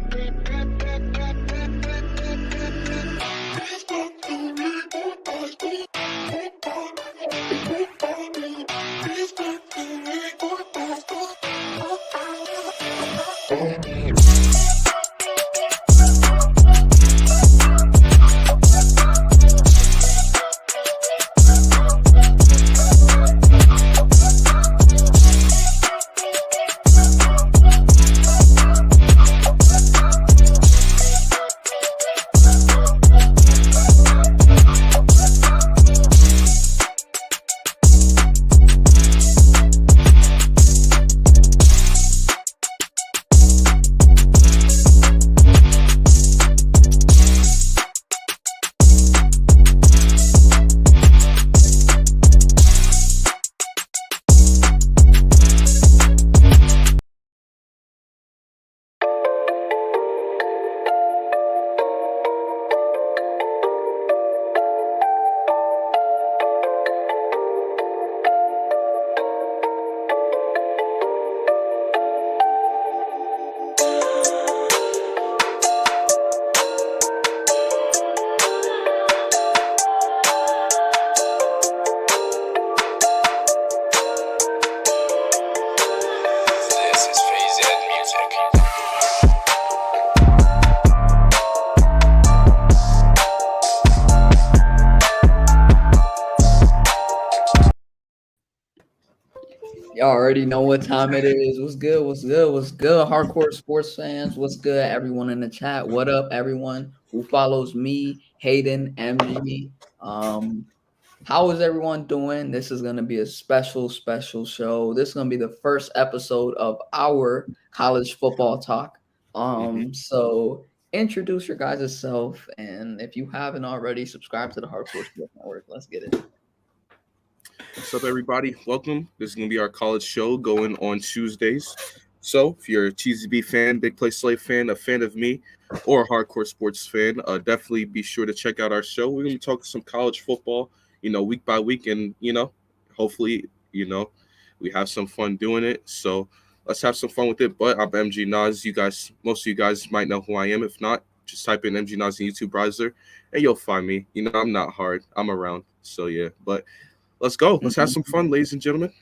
This is Phase Ed Music. Y'all already know what time it is. What's good? What's good? What's good? Hardcore sports fans. What's good? Everyone in the chat. What up, everyone who follows me, Hayden, MG? How is everyone doing? This is gonna be a special show. This is gonna be the first episode of our college football talk. So introduce your guys' self, and if you haven't already, subscribe to the Hardcore Sports Network. Let's get it. What's up, everybody? Welcome. This is going to be our college show going on Tuesdays. So if you're a TZB fan, Big Play Slave fan, a fan of me, or a hardcore sports fan, definitely be sure to check out our show. We're going to be talking some college football, week by week, and, hopefully, we have some fun doing it. So let's have some fun with it. But I'm MG Nas. Most of you guys might know who I am. If not, just type in MG Nas in the YouTube browser, and you'll find me. I'm not hard. I'm around. So, yeah. But let's go. Let's have some fun, ladies and gentlemen.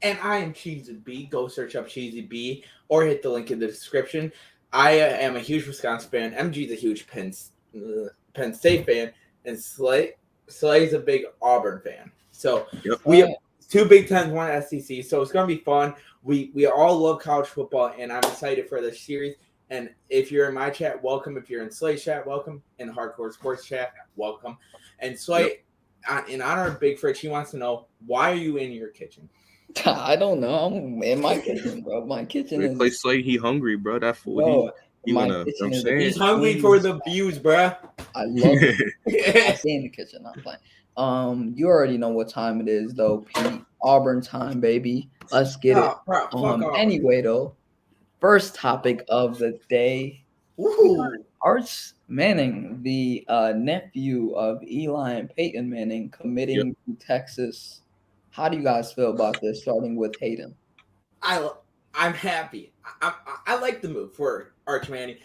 And I am Cheesy B. Go search up Cheesy B or hit the link in the description. I am a huge Wisconsin fan. MG's a huge Penn State fan. And Slay's a big Auburn fan. So we have two Big Tens, one SEC. So it's going to be fun. We all love college football, and I'm excited for this series. And if you're in my chat, welcome. If you're in Slay's chat, welcome. In the Hardcore Sports chat, welcome. And Slay, in honor of Big Fritz, he wants to know, why are you in your kitchen? I don't know. I'm in my kitchen, bro. My kitchen is. Play Slay, he hungry, bro. That fool. Bro, He's hungry for the views, bro. I love it. I stay in the kitchen. I'm playing. You already know what time it is, though, Pete. Auburn time, baby. Let's get it. Bro, anyway, though, first topic of the day. Arch Manning, the nephew of Eli and Peyton Manning, committing to Texas. How do you guys feel about this? Starting with Hayden. I'm happy. I like the move for Arch Manning.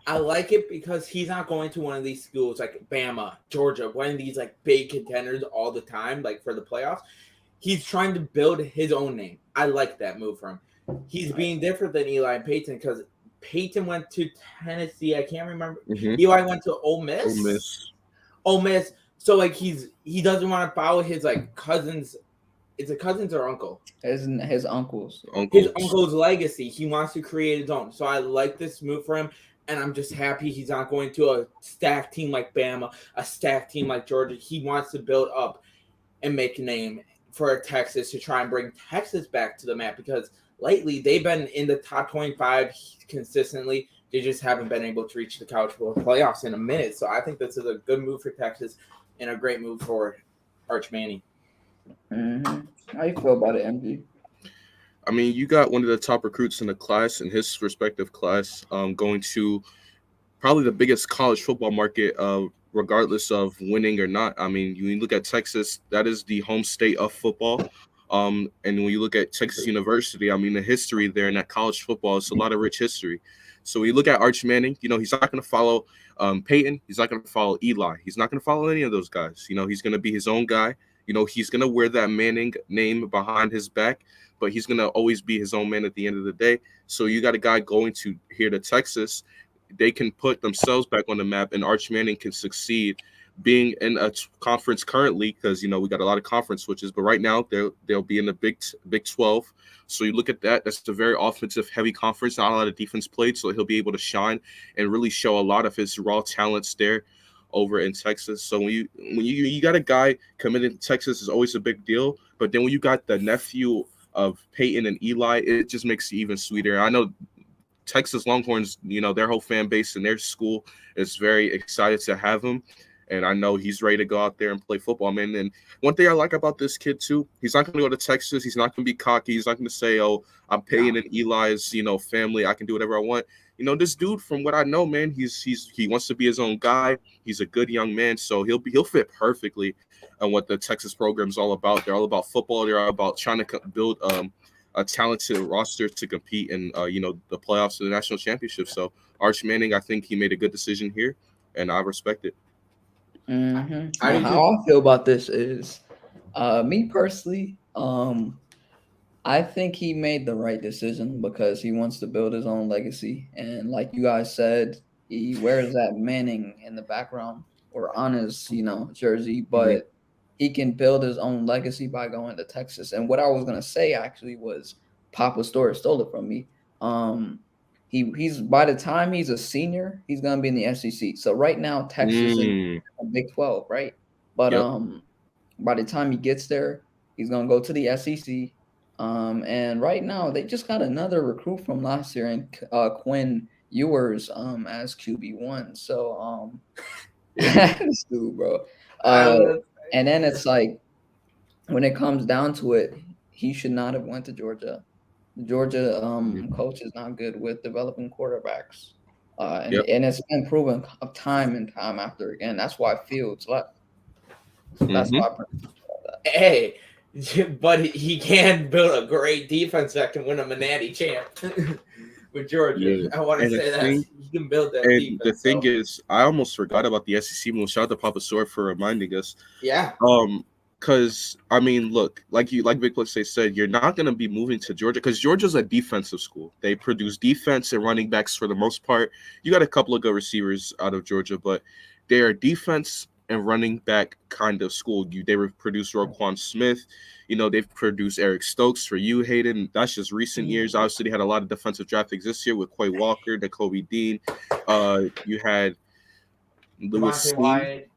I like it because he's not going to one of these schools like Bama, Georgia, one of these like big contenders all the time, like for the playoffs. He's trying to build his own name. I like that move from him. He's being different than Eli and Peyton because Peyton went to Tennessee. I can't remember. Eli went to Ole Miss. So like he doesn't want to follow his like cousins. Is it cousins or uncle? His uncles. His uncle's legacy. He wants to create his own. So I like this move for him, and I'm just happy he's not going to a stacked team like Bama, a stacked team like Georgia. He wants to build up and make a name for Texas to try and bring Texas back to the map because lately they've been in the top 25 consistently. They just haven't been able to reach the college football playoffs in a minute. So I think this is a good move for Texas and a great move for Arch Manning. How you feel about it, MG? I mean, you got one of the top recruits in the class, in his respective class, going to probably the biggest college football market, regardless of winning or not. I mean, you look at Texas, that is the home state of football. And when you look at Texas University, I mean, the history there in that college football, it's a lot of rich history. So when you look at Arch Manning, he's not going to follow Peyton. He's not going to follow Eli. He's not going to follow any of those guys. He's going to be his own guy. He's going to wear that Manning name behind his back, but he's going to always be his own man at the end of the day. So you got a guy going to here to Texas. They can put themselves back on the map, and Arch Manning can succeed being in a conference currently, because we got a lot of conference switches, but right now they'll be in the Big 12. So you look at that, that's a very offensive heavy conference, not a lot of defense played, so he'll be able to shine and really show a lot of his raw talents there over in Texas. So when you got a guy coming to Texas, is always a big deal, but then when you got the nephew of Peyton and Eli, it just makes it even sweeter. I know Texas Longhorns, their whole fan base and their school is very excited to have him. And I know he's ready to go out there and play football, man. And one thing I like about this kid, too, he's not going to go to Texas. He's not going to be cocky. He's not going to say, oh, I'm Peyton and Eli's, family. I can do whatever I want. This dude, from what I know, man, he wants to be his own guy. He's a good young man. So he'll fit perfectly on what the Texas program is all about. They're all about football. They're all about trying to build a talented roster to compete in, the playoffs and the national championship. So Arch Manning, I think he made a good decision here, and I respect it. Mm-hmm. How I feel about this is, me personally, I think he made the right decision because he wants to build his own legacy. And like you guys said, he wears that Manning in the background or on his, jersey, but he can build his own legacy by going to Texas. And what I was going to say actually was Papa Story stole it from me. He's by the time he's a senior, he's gonna be in the SEC. So right now, Texas is in Big 12, right? But by the time he gets there, he's gonna go to the SEC. And right now, they just got another recruit from last year, and Quinn Ewers as QB1. So this dude, bro. And then it's like, when it comes down to it, he should not have went to Georgia. Georgia coach is not good with developing quarterbacks. And it's been proven time and time after again. That's why Fields left. That's why. Hey, but he can build a great defense that can win him a natty champ with Georgia. Yeah. I want to say that he can build that defense. The thing is, I almost forgot about the SEC move. Shout out to Papa Sword for reminding us. Yeah. Because, I mean, look, like Big Play said, you're not going to be moving to Georgia because Georgia's a defensive school. They produce defense and running backs for the most part. You got a couple of good receivers out of Georgia, but they're a defense and running back kind of school. They produce Roquan Smith. They've produced Eric Stokes for you, Hayden. That's just recent years. Obviously, they had a lot of defensive draft picks this year with Quay Walker, Nakobe Dean. You had Lewis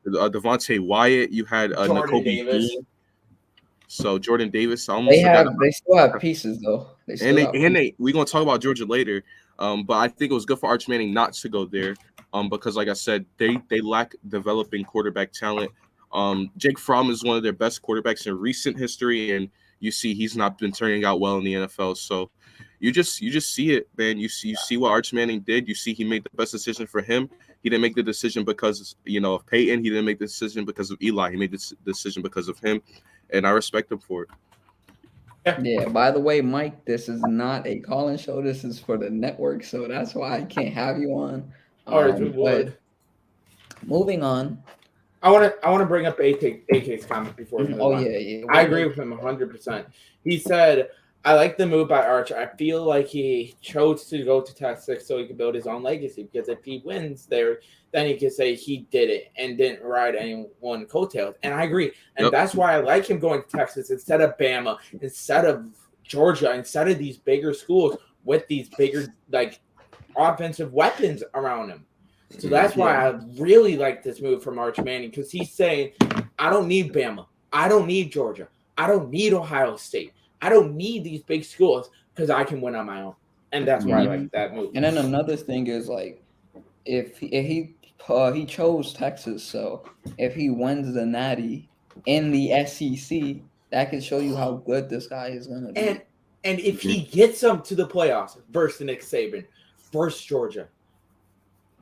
Devontae Wyatt. You had Nakobe Dean. So Jordan Davis. They still have pieces though. We're gonna talk about Georgia later. But I think it was good for Arch Manning not to go there. Because like I said, they lack developing quarterback talent. Jake Fromm is one of their best quarterbacks in recent history, and you see he's not been turning out well in the NFL. So you just see it, man. You see what Arch Manning did. You see he made the best decision for him. He didn't make the decision because of Peyton. He didn't make the decision because of Eli. He made the decision because of him, and I respect him for it. Yeah. By the way, Mike, this is not a call-in show. This is for the network, so that's why I can't have you on. All right, we would. Moving on. I want to bring up AK's comment before we move on. Yeah. I agree with him 100%. He said, I like the move by Arch. I feel like he chose to go to Texas so he could build his own legacy, because if he wins there, then he can say he did it and didn't ride anyone coattails. And I agree. And that's why I like him going to Texas instead of Bama, instead of Georgia, instead of these bigger schools with these bigger, offensive weapons around him. So that's why I really like this move from Arch Manning, because he's saying, I don't need Bama. I don't need Georgia. I don't need Ohio State. I don't need these big schools because I can win on my own. And that's why I like that move. And then another thing is, if he chose Texas, so if he wins the Natty in the SEC, that can show you how good this guy is going to be. And if he gets them to the playoffs versus Nick Saban, versus Georgia,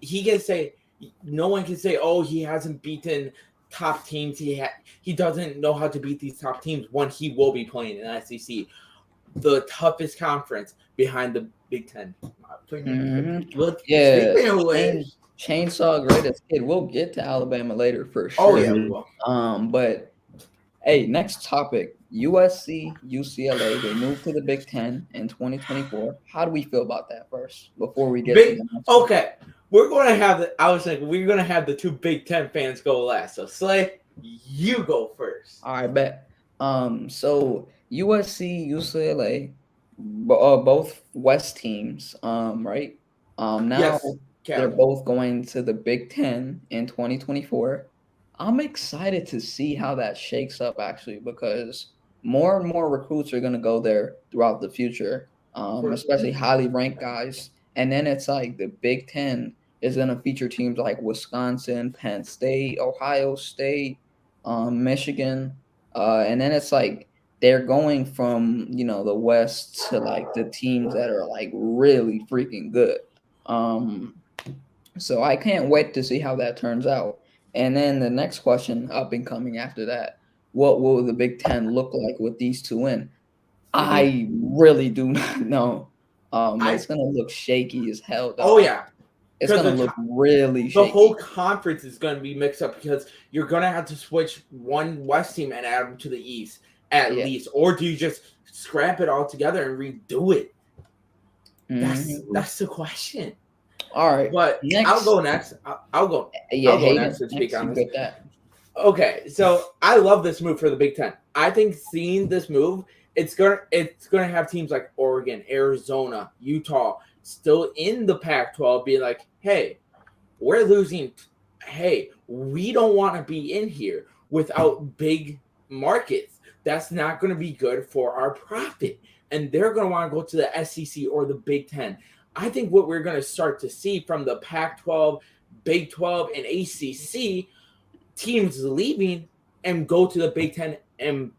he can say, no one can say, oh, he hasn't beaten top teams. He doesn't know how to beat these top teams when he will be playing in SEC, the toughest conference behind the Big Ten. Yeah, Speaking of which, Chainsaw Greatest Kid. We'll get to Alabama later for sure. oh yeah, we will. But hey, next topic: USC, UCLA. They moved to the Big Ten in 2024. How do we feel about that first before we get to the next one? Okay, we're gonna have we're gonna have the two Big Ten fans go last. So Slay, you go first. All right, bet. So USC, UCLA, both West teams. Right. Now Yes, they're Kevin. both going to the Big Ten in 2024. I'm excited to see how that shakes up actually, because more and more recruits are going to go there throughout the future, especially highly ranked guys. And then it's like the Big Ten is going to feature teams like Wisconsin, Penn State, Ohio State, Michigan. And then it's like they're going from, the West to like the teams that are like really freaking good. So I can't wait to see how that turns out. And then the next question up and coming after that, what will the Big Ten look like with these two in? I really do not know. It's gonna look shaky as hell, though. Oh yeah, It's gonna look really shaky. the whole conference is going to be mixed up because you're going to have to switch one West team and add them to the East at least, or do you just scrap it all together and redo it? That's the question. All right, but I'll go next. I'll go. Yeah, I'll go next and speak on this. That. Okay, so I love this move for the Big Ten. I think seeing this move, it's gonna have teams like Oregon, Arizona, Utah still in the Pac-12 be like, hey, we're losing. Hey, we don't want to be in here without big markets. That's not going to be good for our profit. And they're going to want to go to the SEC or the Big Ten. I think what we're going to start to see from the Pac-12, Big 12, and ACC teams leaving and go to the Big Ten and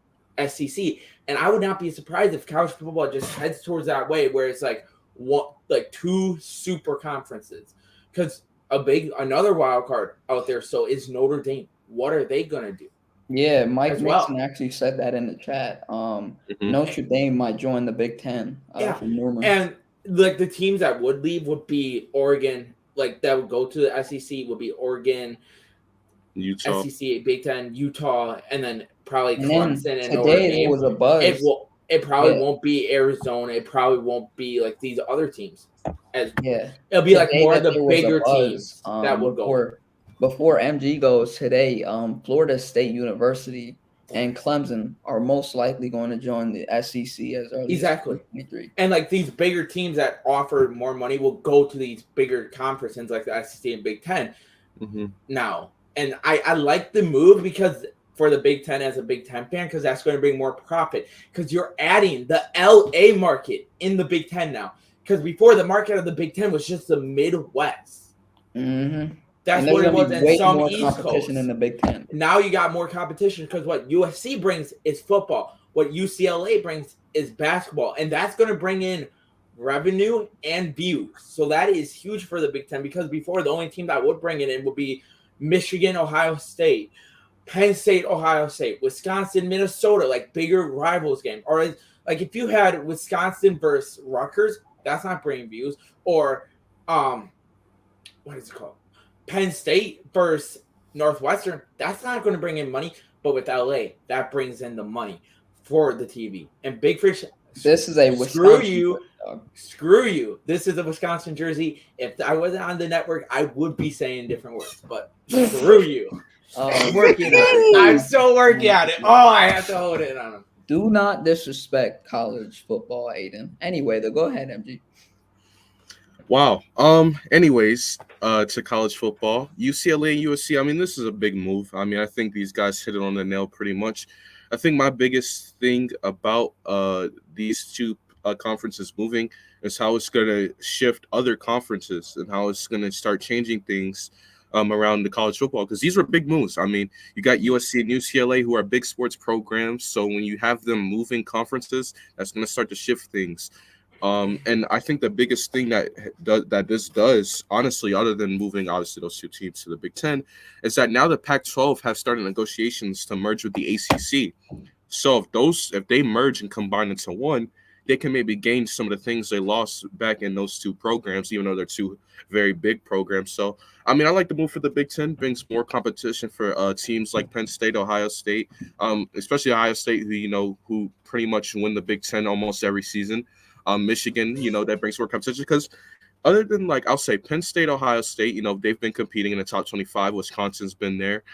SEC. And I would not be surprised if college football just heads towards that way, where it's like two super conferences. Because another wild card out there so is Notre Dame. What are they going to do? Yeah, Mike Mason actually said that in the chat. Notre Dame might join the Big Ten. And like the teams that would leave would be Oregon, like that would go to the SEC would be Oregon, Utah, SEC, Big Ten, Utah, and then probably Clemson and Notre Dame. It was a buzz. It probably won't be Arizona. It probably won't be like these other teams. It'll be like more of the bigger teams that will go. Before MG goes today, Florida State University and Clemson are most likely going to join the SEC as early as 2023. And like these bigger teams that offer more money will go to these bigger conferences like the SEC and Big Ten now. And I like the move because for the Big Ten as a Big Ten fan, because that's going to bring more profit because you're adding the LA market in the Big Ten now. Because before the market of the Big Ten was just the Midwest. That's what it was, and some East Coast. In the Big Ten. Now you got more competition because what USC brings is football. What UCLA brings is basketball, and that's going to bring in revenue and views. So that is huge for the Big Ten because before the only team that would bring it in would be Michigan, Ohio State, Penn State, Ohio State, Wisconsin, Minnesota, like bigger rivals game. Or like if you had Wisconsin versus Rutgers, that's not bringing views. Or what is it called? Penn State versus Northwestern, that's not going to bring in money. But with LA, that brings in the money for the TV. And Big Fish, this is a Wisconsin. Screw you. This is a Wisconsin jersey. If I wasn't on the network, I would be saying different words. But screw you. I'm working on it. I'm still working on it. Oh, I have to hold it on them. Do not disrespect college football, Aiden. Anyway, though, go ahead, MG. Wow. Anyways, to college football, UCLA and USC. I mean, this is a big move. I mean, I think these guys hit it on the nail pretty much. I think my biggest thing about these two conferences moving is how it's going to shift other conferences and how it's going to start changing things around the college football, because these were big moves. I mean, you got USC and UCLA who are big sports programs. So when you have them moving conferences, that's going to start to shift things. And I think the biggest thing that this does, honestly, other than moving obviously those two teams to the Big Ten, is that now the Pac-12 have started negotiations to merge with the ACC. So if they merge and combine into one, they can maybe gain some of the things they lost back in those two programs, even though they're two very big programs. So, I mean, I like the move for the Big Ten. Brings more competition for teams like Penn State, Ohio State, especially Ohio State, who pretty much win the Big Ten almost every season. Michigan, that brings more competition because other than I'll say Penn State, Ohio State, they've been competing in the top 25. Wisconsin's been there.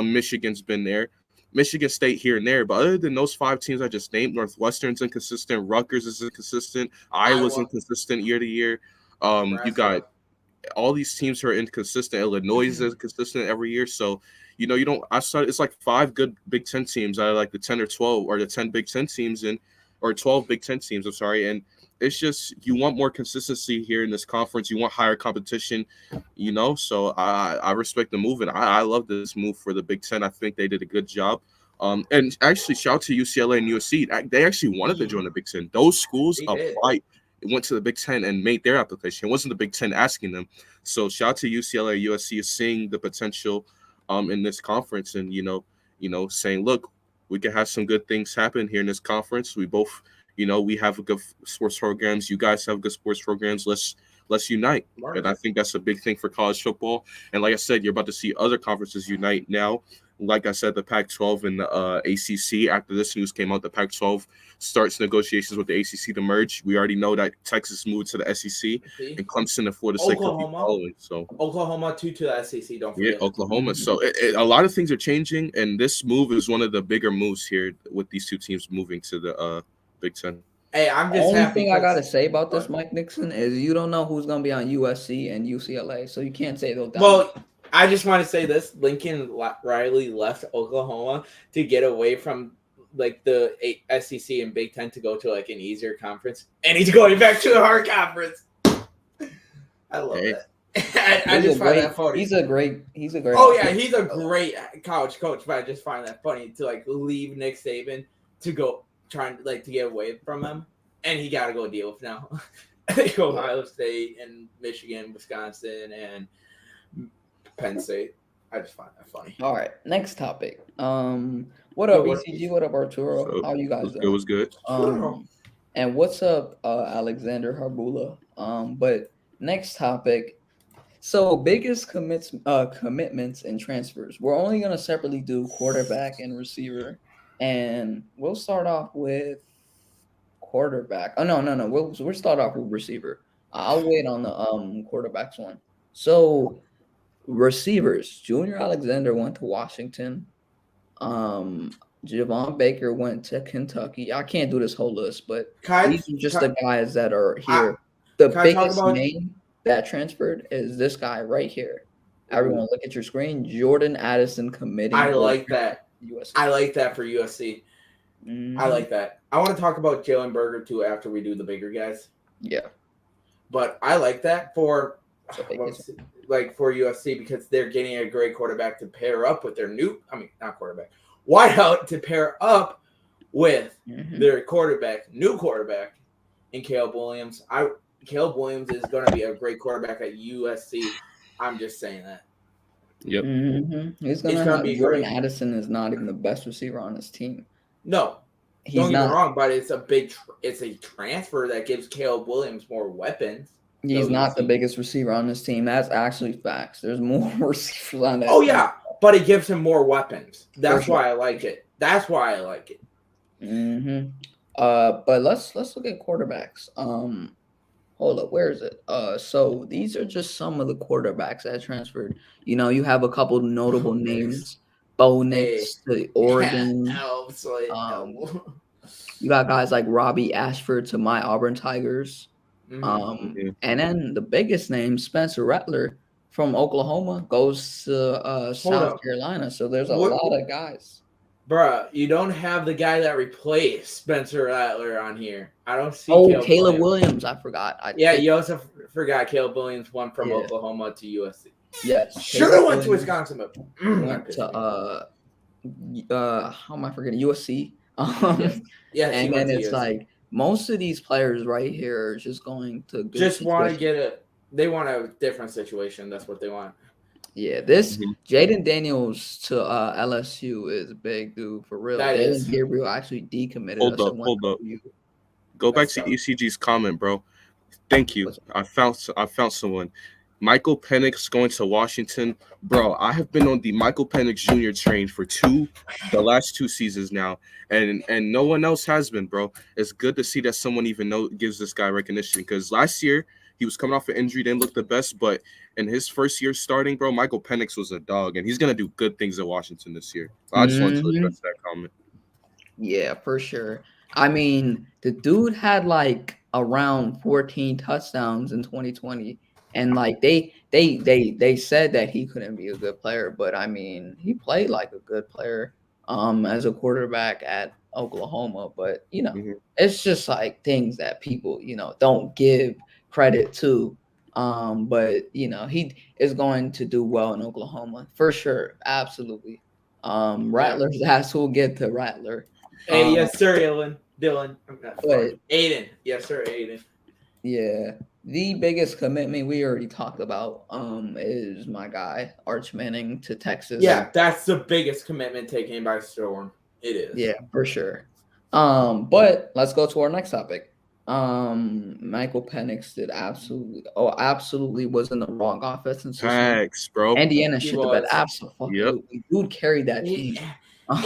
Michigan's been there. Michigan State here and there. But other than those 5 teams I just named, Northwestern's inconsistent. Rutgers is inconsistent. Iowa's inconsistent year to year. You got all these teams who are inconsistent. Illinois is inconsistent every year. So, it's like 5 good Big Ten teams out of the 10 or 12 or the 10 Big Ten teams or 12 Big Ten teams, I'm sorry. And it's just you want more consistency here in this conference. You want higher competition, So I respect the move, and I love this move for the Big Ten. I think they did a good job. And actually, shout out to UCLA and USC. They actually wanted to join the Big Ten. Those schools applied, went to the Big Ten and made their application. It wasn't the Big Ten asking them. So shout out to UCLA, USC is seeing the potential in this conference, and saying, look, we can have some good things happen here in this conference. We both. We have good sports programs. You guys have good sports programs. Let's unite. And I think that's a big thing for college football. And like I said, you're about to see other conferences unite now. Like I said, the Pac-12 and the ACC. After this news came out, the Pac-12 starts negotiations with the ACC to merge. We already know that Texas moved to the SEC, and Clemson and Florida State could be following. So Oklahoma too to the SEC. Don't forget. Yeah, Oklahoma. So a lot of things are changing, and this move is one of the bigger moves here with these two teams moving to the Big Ten. Hey, I'm just only thing I gotta say about this, Mike Nixon, is you don't know who's gonna be on USC and UCLA, so you can't say they'll. Well, I just want to say this: Lincoln Riley left Oklahoma to get away from the SEC and Big Ten to go to an easier conference, and he's going back to the hard conference. I love that. I just find that funny. He's a great. Oh yeah, he's a great college coach, but I just find that funny to leave Nick Saban to go. Trying to get away from him, and he got to go deal with now. Ohio State and Michigan, Wisconsin, and Penn State. I just find that funny. All right, next topic. What up, ECG? What up, Arturo? How you guys doing? It was good. And what's up, Alexander Harbula? But next topic. So biggest commitments and transfers. We're only gonna separately do quarterback and receiver. And we'll start off with quarterback. Oh, no. We'll start off with receiver. I'll wait on the quarterbacks one. So receivers, Junior Alexander went to Washington. Javon Baker went to Kentucky. I can't do this whole list, but these are just the guys that are here. The biggest name that transferred is this guy right here. Everyone, look at your screen. Jordan Addison committing. I like that. USC. I like that for USC. I like that. I want to talk about Jalen Berger too after we do the bigger guys. Yeah, but I like that for USC because they're getting a great quarterback to pair up with their wideout to pair up with their new quarterback, in Caleb Williams. Caleb Williams is going to be a great quarterback at USC. I'm just saying that. Yep. He's gonna be Jordan great. Addison is not even the best receiver on his team. No, don't get me wrong, but it's a transfer that gives Caleb Williams more weapons. He's not the biggest receiver on this team. That's actually facts. There's more receivers on that. Oh yeah, but it gives him more weapons. That's why I like it. But let's look at quarterbacks. Hold up, where is it? So these are just some of the quarterbacks that transferred. You have a couple notable names. Bo Nix to Oregon. You got guys like Robbie Ashford to my Auburn Tigers. And then the biggest name, Spencer Rattler from Oklahoma, goes to South Carolina. So there's a lot of guys. Bruh, you don't have the guy that replaced Spencer Rattler on here. I don't see. Caleb Williams. I forgot. You also forgot Caleb Williams went from Oklahoma to USC. Yes, should have went to Wisconsin, but went to how am I forgetting USC? And then it's most of these players right here are just going to good Just want to situations. they want a different situation. That's what they want. Yeah, this Mhm. Jaden Daniels to LSU is big, dude, for real. That Dylan is. Gabriel actually decommitted Hold us up, and went hold to up. OU. Go back That's to tough. ECG's comment, bro. Thank you. What's- I found someone. Michael Penix going to Washington, bro. I have been on the Michael Penix Jr. train for the last 2 seasons now, and no one else has been, bro. It's good to see that someone even gives this guy recognition because last year he was coming off an injury, didn't look the best, but in his first year starting, bro, Michael Penix was a dog, and he's gonna do good things at Washington this year. I just wanted to Mhm. address that comment. Yeah, for sure. I mean, the dude had like around 14 touchdowns in 2020, and like they said that he couldn't be a good player, but I mean, he played like a good player as a quarterback at Oklahoma, but Mhm. it's just like things that people, don't give credit to. But he is going to do well in Oklahoma for sure, absolutely. Rattler's ass will get to Rattler. Hey, yes, sir, Dylan. But Aiden. Yes, sir, Aiden. yeah, the biggest commitment we already talked about is my guy Arch Manning to Texas. Yeah, that's the biggest commitment taken by Storm. It is. Yeah, for sure. But let's go to our next topic. Michael Penix did absolutely was in the wrong offensive system. Facts, bro. Indiana He shit the bed. was. Absolutely. Dude carried that team.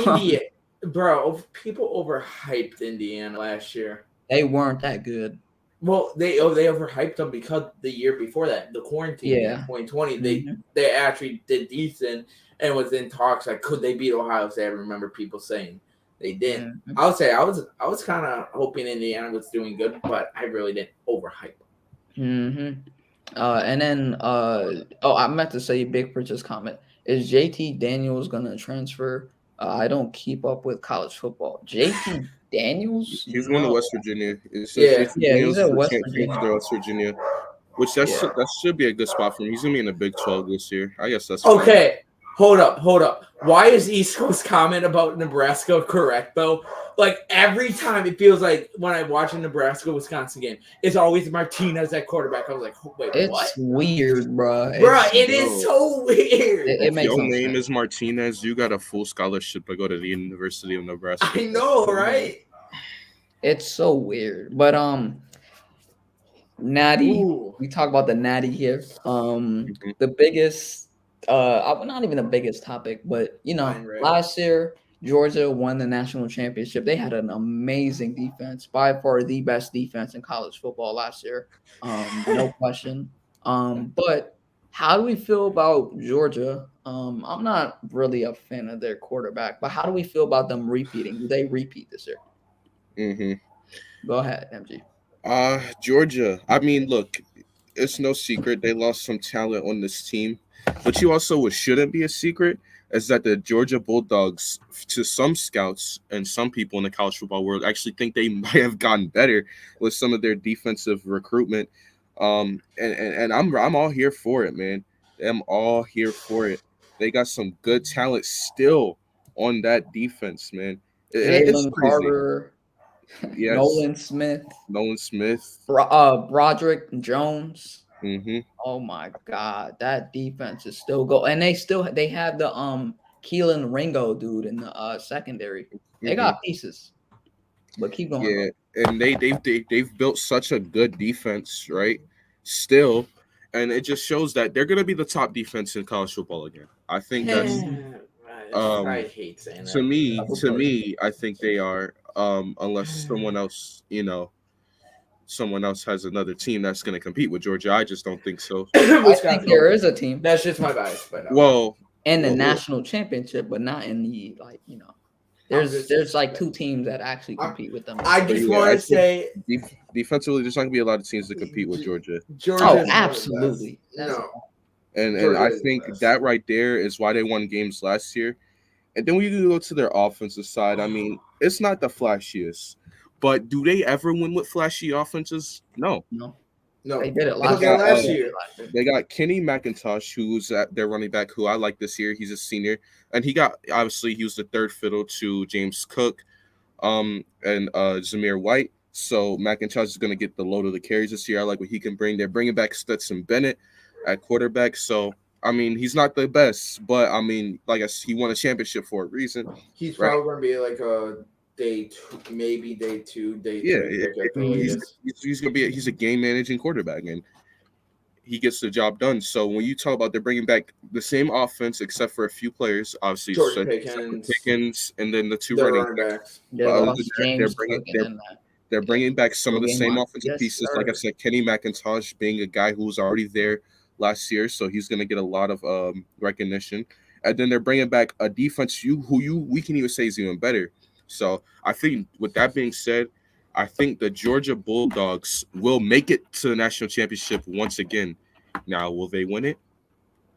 Indiana, bro. People overhyped Indiana last year. They weren't that good. Well, they overhyped them because the year before that, the quarantine in Yeah. 2020, Mhm. they actually did decent and was in talks like could they beat Ohio State? I remember people saying they didn't. Mhm. I would say I was kind of hoping Indiana was doing good, but I really didn't overhype them. And then I meant to say Big Pritch's comment. Is JT Daniels gonna transfer? I don't keep up with college football. JT Daniels? He's going to No. West Virginia. It says Yeah. JT Yeah, he's Daniels at for West transfer Virginia. to West Virginia, which that Yeah. should be a good spot for him. He's gonna be in the Big 12 this year. I guess that's fine. Okay, hold up. Why is East Coast comment about Nebraska correct though? Like every time it feels like when I watch a Nebraska Wisconsin game, it's always Martinez at quarterback. I was like, wait, It's what? weird, bro. Bruh, it is so weird. It If makes your no name sense. is Martinez, you got a full scholarship to go to the University of Nebraska. I know, right? It's so weird. But Natty, Ooh. we talk about the Natty here. Mhm. The biggest not even the biggest topic, but Fine, right. last year Georgia won the national championship. They had an amazing defense, by far the best defense in college football last year. No question. But how do we feel about Georgia? I'm not really a fan of their quarterback, but how do we feel about them repeating? Do they repeat this year? Mhm. Go ahead, MG. Georgia. I mean, look, it's no secret they lost some talent on this team, but you also what shouldn't be a secret is that the Georgia Bulldogs, to some scouts and some people in the college football world, actually think they might have gotten better with some of their defensive recruitment. And I'm all here for it, man. I'm all here for it. They got some good talent still on that defense, man. It's Jalen crazy. Carter, Yes, Nolan Smith, Nolan Smith. Broderick Jones. Mm-hmm. Oh my God, that defense is still go, and they have the Keelan Ringo dude in the secondary. They got pieces, but keep going, Yeah, bro. and they've built such a good defense, right? Still, and it just shows that they're gonna be the top defense in college football again. I think that's I hate saying to that. me, I think they are. Unless someone else has another team that's gonna compete with Georgia. I just don't think so. I think there is a team That's just my bias, but no. Well, in the well, national championship, but not in the There's like two teams that actually compete with them. I just want to say defensively, there's not gonna be a lot of teams that compete with Georgia. Oh, absolutely. No. And Georgia I is the think best. that right there is why they won games last year. And then when you go to their offensive side, I mean, it's not the flashiest, but do they ever win with flashy offenses? No. No. They did it Look last at last year. They got Kenny McIntosh, who's at their running back, who I like this year. He's a senior, and he was the third fiddle to James Cook, and Zamir White. So McIntosh is going to get the load of the carries this year. I like what he can bring. They're bringing back Stetson Bennett at quarterback. So, I mean, he's not the best, but, I mean, like I said, he won a championship for a reason. He's Right. probably going to be like a day 2, maybe day 2, day 3 pick at the latest. He's going to be he's a game managing quarterback, and he gets the job done. So when you talk about they're bringing back the same offense except for a few players, obviously Jordan Pickens, and then the two the running backs. Yeah, But other lost than that, James Cook in that. they're bringing back some of the Game same line. offensive Yes, pieces. sir. Like I said, Kenny McIntosh being a guy who was already there last year, so he's going to get a lot of recognition. And then they're bringing back a defense we can even say is even better. So I think with that being said, I think the Georgia Bulldogs will make it to the national championship once again. Now, will they win it?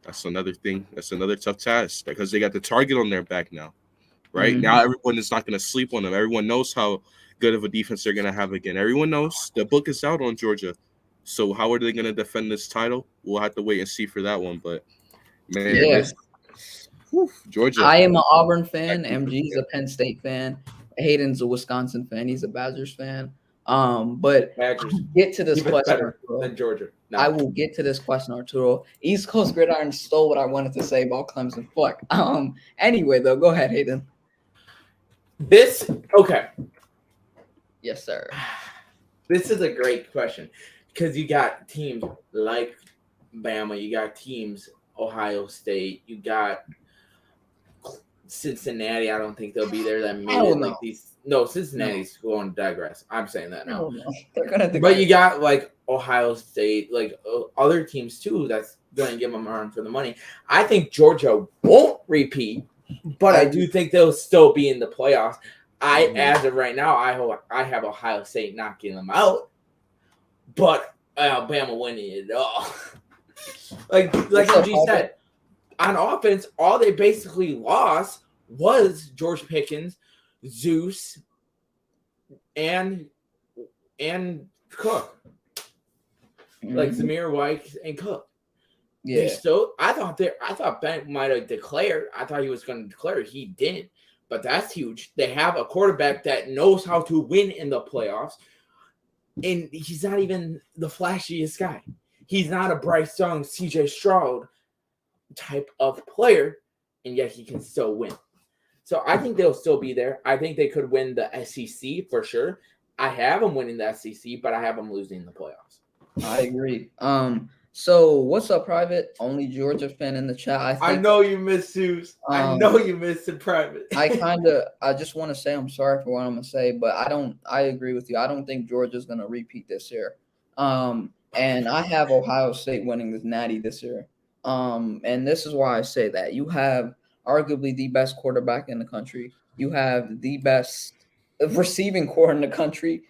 That's another thing. That's another tough task because they got the target on their back now. Right? Mhm. Now, everyone is not going to sleep on them. Everyone knows how good of a defense they're going to have again. Everyone knows the book is out on Georgia. So how are they going to defend this title? We'll have to wait and see for that one. But, man, Yeah. Georgia. I am an Auburn fan. MG's a Penn State fan. Hayden's a Wisconsin fan. He's a Badgers fan. But Badgers. get to this Even question, better Arturo. than Georgia. No. I will get to this question, Arturo. East Coast Gridiron stole what I wanted to say about Clemson. Fuck. Anyway, though, go ahead, Hayden. Okay. Yes, sir. This is a great question because you got teams like Bama, you got teams Ohio State, you got Cincinnati. I don't think they'll be there. That made it like these. No, Cincinnati's going to digress. I'm saying that now. No. They're gonna. But you got like Ohio State, like other teams too. That's going to give them a run for the money. I think Georgia won't repeat, but I do think they'll still be in the playoffs. As of right now, I have Ohio State knocking them out, but Alabama winning it all. like you said, on offense, all they basically lost was George Pickens, Zeus, and Cook. Like Zamir White and Cook. Yeah. I thought Ben might have declared. I thought he was going to declare. He didn't. But that's huge. They have a quarterback that knows how to win in the playoffs. And he's not even the flashiest guy. He's not a Bryce Young, CJ Stroud type of player. And yet he can still win. So I think they'll still be there. I think they could win the SEC for sure. I have them winning the SEC, but I have them losing the playoffs. I agree. So what's up, Private? Only Georgia fan in the chat. I know you miss Zeus. I know you miss in Private. I just want to say I'm sorry for what I'm gonna say, but I agree with you. I don't think Georgia's gonna repeat this year. And I have Ohio State winning this natty this year. And this is why I say that. You have arguably the best quarterback in the country. You have the best receiving core in the country,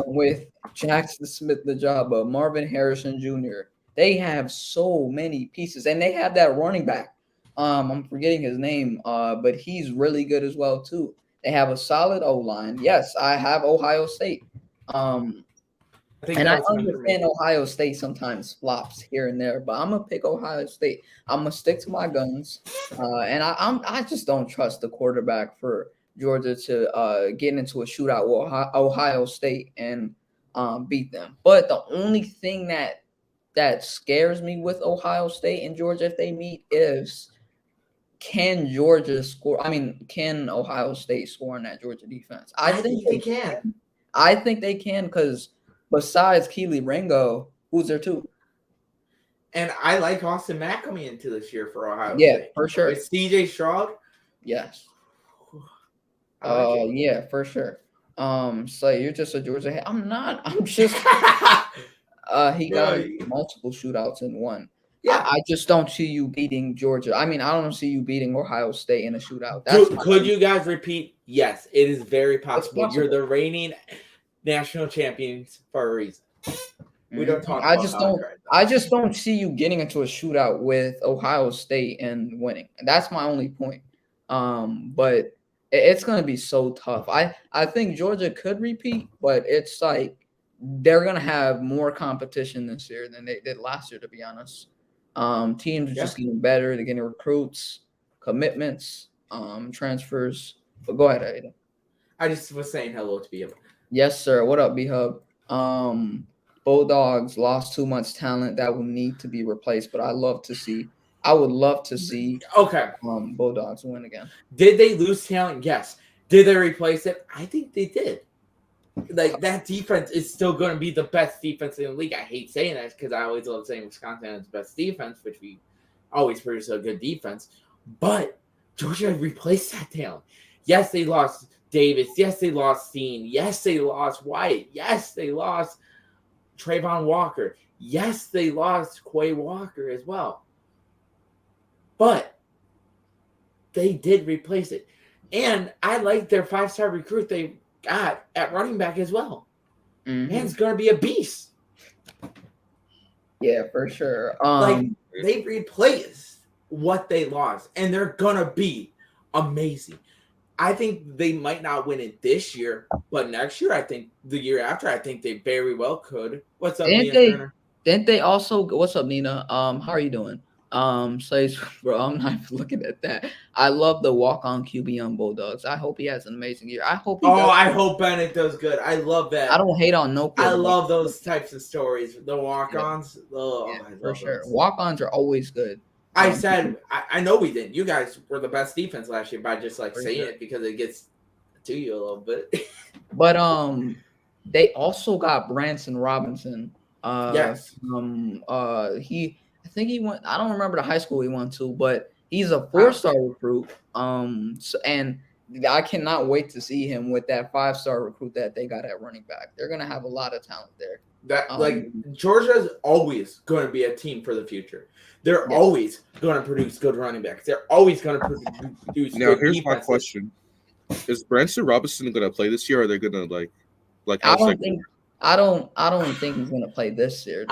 with Jackson Smith, the job of Marvin Harrison Jr. They have so many pieces, and they have that running back. I'm forgetting his name, but he's really good as well too. They have a solid O-line. Yes, I have Ohio State. I understand Ohio State sometimes flops here and there, but I'm gonna pick Ohio State. I'm gonna stick to my guns, and I just don't trust the quarterback for Georgia to get into a shootout with Ohio State and beat them. But the only thing that scares me with Ohio State and Georgia if they meet is can Georgia score? I mean, can Ohio State score in that Georgia defense? I think they can. I think they can because besides Keely Ringo, who's there too? And I like Austin Mack coming into this year for Ohio Yeah, State. for sure. With CJ Stroud? Yes. Like yeah, for sure. So you're just a Georgia head. I'm not. I'm just he got multiple shootouts in one. Yeah. I just don't see you beating Georgia. I mean, I don't see you beating Ohio State in a shootout. Could you guys repeat? Yes, it is very possible. You're the reigning national champions for a reason. We don't talk about I just don't see you getting into a shootout with Ohio State and winning. That's my only point. But it's going to be so tough. I think Georgia could repeat, but it's like they're going to have more competition this year than they did last year, to be honest. Teams are just getting better. They're getting recruits, commitments, transfers. But go ahead, Aiden. I just was saying hello to people. Yes, sir. What up, B Hub? Bulldogs lost too much talent that will need to be replaced, but I would love to see Okay. Bulldogs win again. Did they lose talent? Yes. Did they replace it? I think they did. Like, that defense is still going to be the best defense in the league. I hate saying that because I always love saying Wisconsin has the best defense, which we always produce a good defense. But Georgia replaced that talent. Yes, they lost Davis. Yes, they lost Steen. Yes, they lost White. Yes, they lost Trayvon Walker. Yes, they lost Quay Walker as well. But they did replace it. And I like their 5-star recruit they got at running back as well. Mhm. Man's going to be a beast. Yeah, for sure. Like, they replaced what they lost, and they're going to be amazing. I think they might not win it this year, but next year, I think the year after, I think they very well could. What's up, Nina Turner? Didn't they also? What's up, Nina? How are you doing? Says, bro, I'm not even looking at that. I love the walk-on QB on Bulldogs. I hope he has an amazing year. I hope. I hope Bennett does good. I love that. I don't hate on no. I love those types of stories. The walk-ons. Yeah. Oh, Yeah, I love for sure. those. Walk-ons are always good. I said, I know we didn't. You guys were the best defense last year by just like For saying sure. it because it gets to you a little bit. But they also got Branson Robinson. Yes. I think he went. I don't remember the high school he went to, but he's a 4-star recruit. And I cannot wait to see him with that 5-star recruit that they got at running back. They're gonna have a lot of talent there. That Georgia's always going to be a team for the future. They're always going to produce good running backs. They're always going to produce. Now, good here's defenses. my question: is Branson Robinson going to play this year? Or are they going to like? I don't think he's gonna play this year.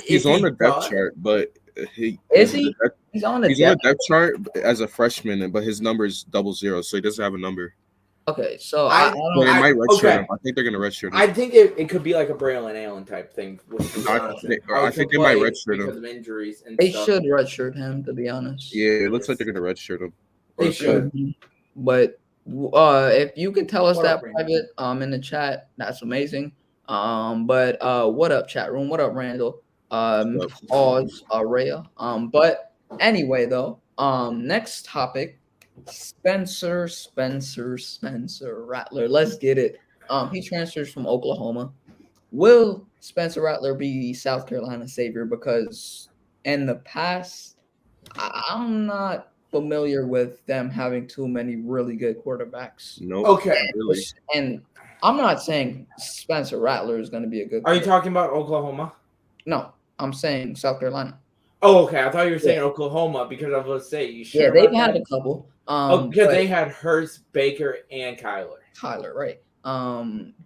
He's on the depth chart, but He's he's on the on the depth chart as a freshman, but his number is 00, so he doesn't have a number. Okay, so But they might redshirt him. I think they're going to redshirt him. I think it could be like a Braylon Allen type thing. I think they might redshirt him because of injuries and they stuff. should redshirt him, to be honest. Yeah, it looks like they're going to redshirt him. They should. But if you could tell us What that up, Brandon? private in the chat, that's amazing. But what up, chat room? What up, Randall? Pause, Rhea. But anyway, though, next topic. Spencer Rattler. Let's get it. He transfers from Oklahoma. Will Spencer Rattler be South Carolina's savior? Because in the past, I'm not familiar with them having too many really good quarterbacks. No. Okay. Really. And I'm not saying Spencer Rattler is going to be a good. Are you talking about Oklahoma? No, I'm saying South Carolina. Oh, okay. I thought you were saying Oklahoma because I was going to say you sure. Yeah, they've about had that? a couple. Because they had Hurst, Baker, and Kyler. Tyler, right?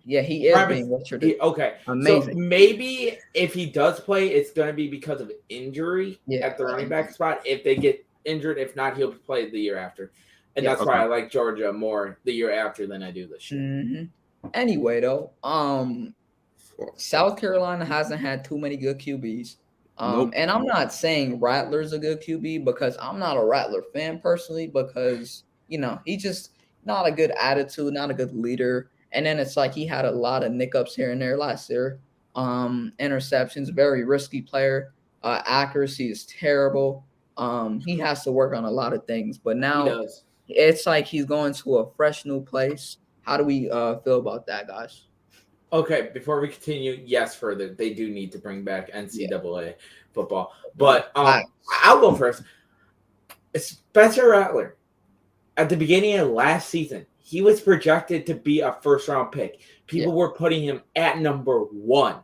Yeah, he is being redshirted. Okay, Amazing. So maybe if he does play, it's going to be because of injury at the running back spot. If they get injured, if not, he'll play the year after, and that's why I like Georgia more the year after than I do this year. Mm-hmm. Anyway, though, South Carolina hasn't had too many good QBs. And I'm not saying Rattler's a good QB because I'm not a Rattler fan personally because, he's just not a good attitude, not a good leader. And then it's like he had a lot of nickups here and there last year. Interceptions, very risky player. Accuracy is terrible. He has to work on a lot of things. But now it's like he's going to a fresh new place. How do we feel about that, guys? Okay, before we continue, yes, further, they do need to bring back NCAA football. But I'll go first. Spencer Rattler, at the beginning of last season, he was projected to be a first-round pick. People were putting him at number 1,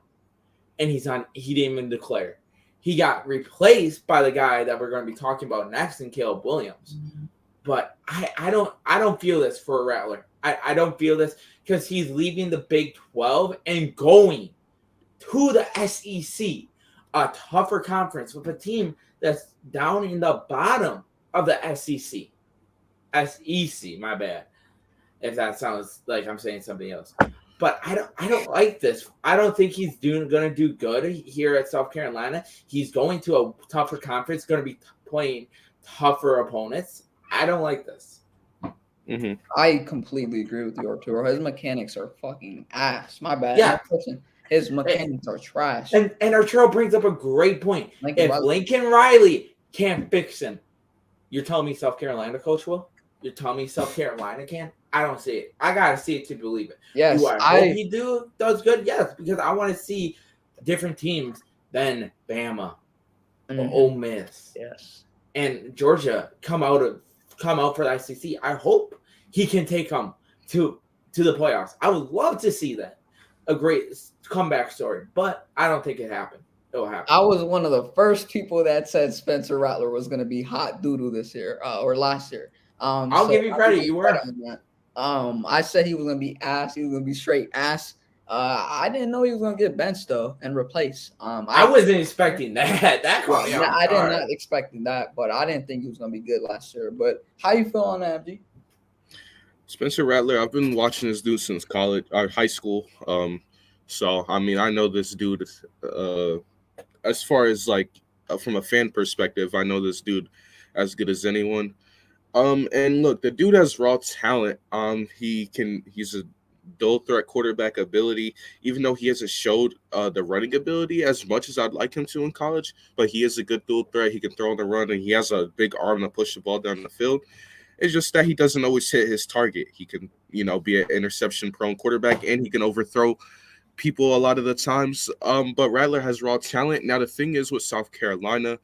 and he didn't even declare. He got replaced by the guy that we're going to be talking about next in Caleb Williams. Mm-hmm. But I don't feel this for Rattler. I don't feel this because he's leaving the Big 12 and going to the SEC, a tougher conference with a team that's down in the bottom of the SEC. SEC, my bad. If that sounds like I'm saying something else. But I don't like this. I don't think he's going to do good here at South Carolina. He's going to a tougher conference, going to be playing tougher opponents. I don't like this. Mhm. I completely agree with you, Arturo. His mechanics are fucking ass. My bad. Yeah. No, listen, his mechanics are trash. And Arturo brings up a great point. Lincoln If Riley- Lincoln Riley can't fix him, you're telling me South Carolina coach will? You're telling me South Carolina can? I don't see it. I gotta see it to believe it. Yes, Do I hope he does good? Yes, because I want to see different teams than Bama, Mhm. Ole Miss, Yes. and Georgia come out for the SEC. I hope he can take them to the playoffs. I would love to see that. A great comeback story, but I don't think it happened. It'll happen. I was one of the first people that said Spencer Rattler was going to be hot doodle this year or last year. I'll give you credit. You were. on that. I said he was going to be ass. He was going to be straight ass. I didn't know he was going to get benched though and replaced. I wasn't expecting that. That caught me off I did guard. not expecting that, but I didn't think he was going to be good last year. But how you feel on that, MG? Spencer Rattler, I've been watching this dude since college or high school. So I mean, I know this dude. As far as like from a fan perspective, I know this dude as good as anyone. And look, the dude has raw talent. He's a dual threat quarterback ability, even though he hasn't showed the running ability as much as I'd like him to in college. But he is a good dual threat. He can throw on the run, and he has a big arm to push the ball down the field. It's just that he doesn't always hit his target. He can, be an interception-prone quarterback, and he can overthrow people a lot of the times. But Rattler has raw talent. Now the thing is with South Carolina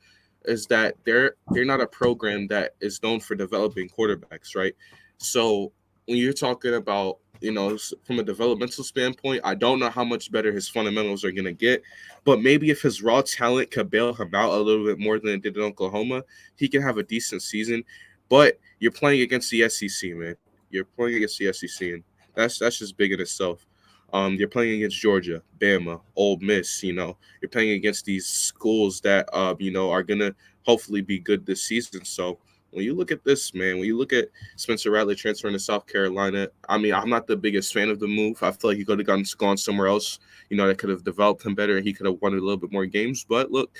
is that they're not a program that is known for developing quarterbacks, right? So when you're talking about, from a developmental standpoint, I don't know how much better his fundamentals are going to get, but maybe if his raw talent could bail him out a little bit more than it did in Oklahoma, he can have a decent season. But you're playing against the SEC, man. You're playing against the SEC, and that's just big in itself. You're playing against Georgia, Bama, Ole Miss. You're playing against these schools that are gonna hopefully be good this season. So when you look at this, man, when you look at Spencer Rattler transferring to South Carolina, I mean, I'm not the biggest fan of the move. I feel like he could have gone somewhere else, that could have developed him better, and he could have won a little bit more games. But look,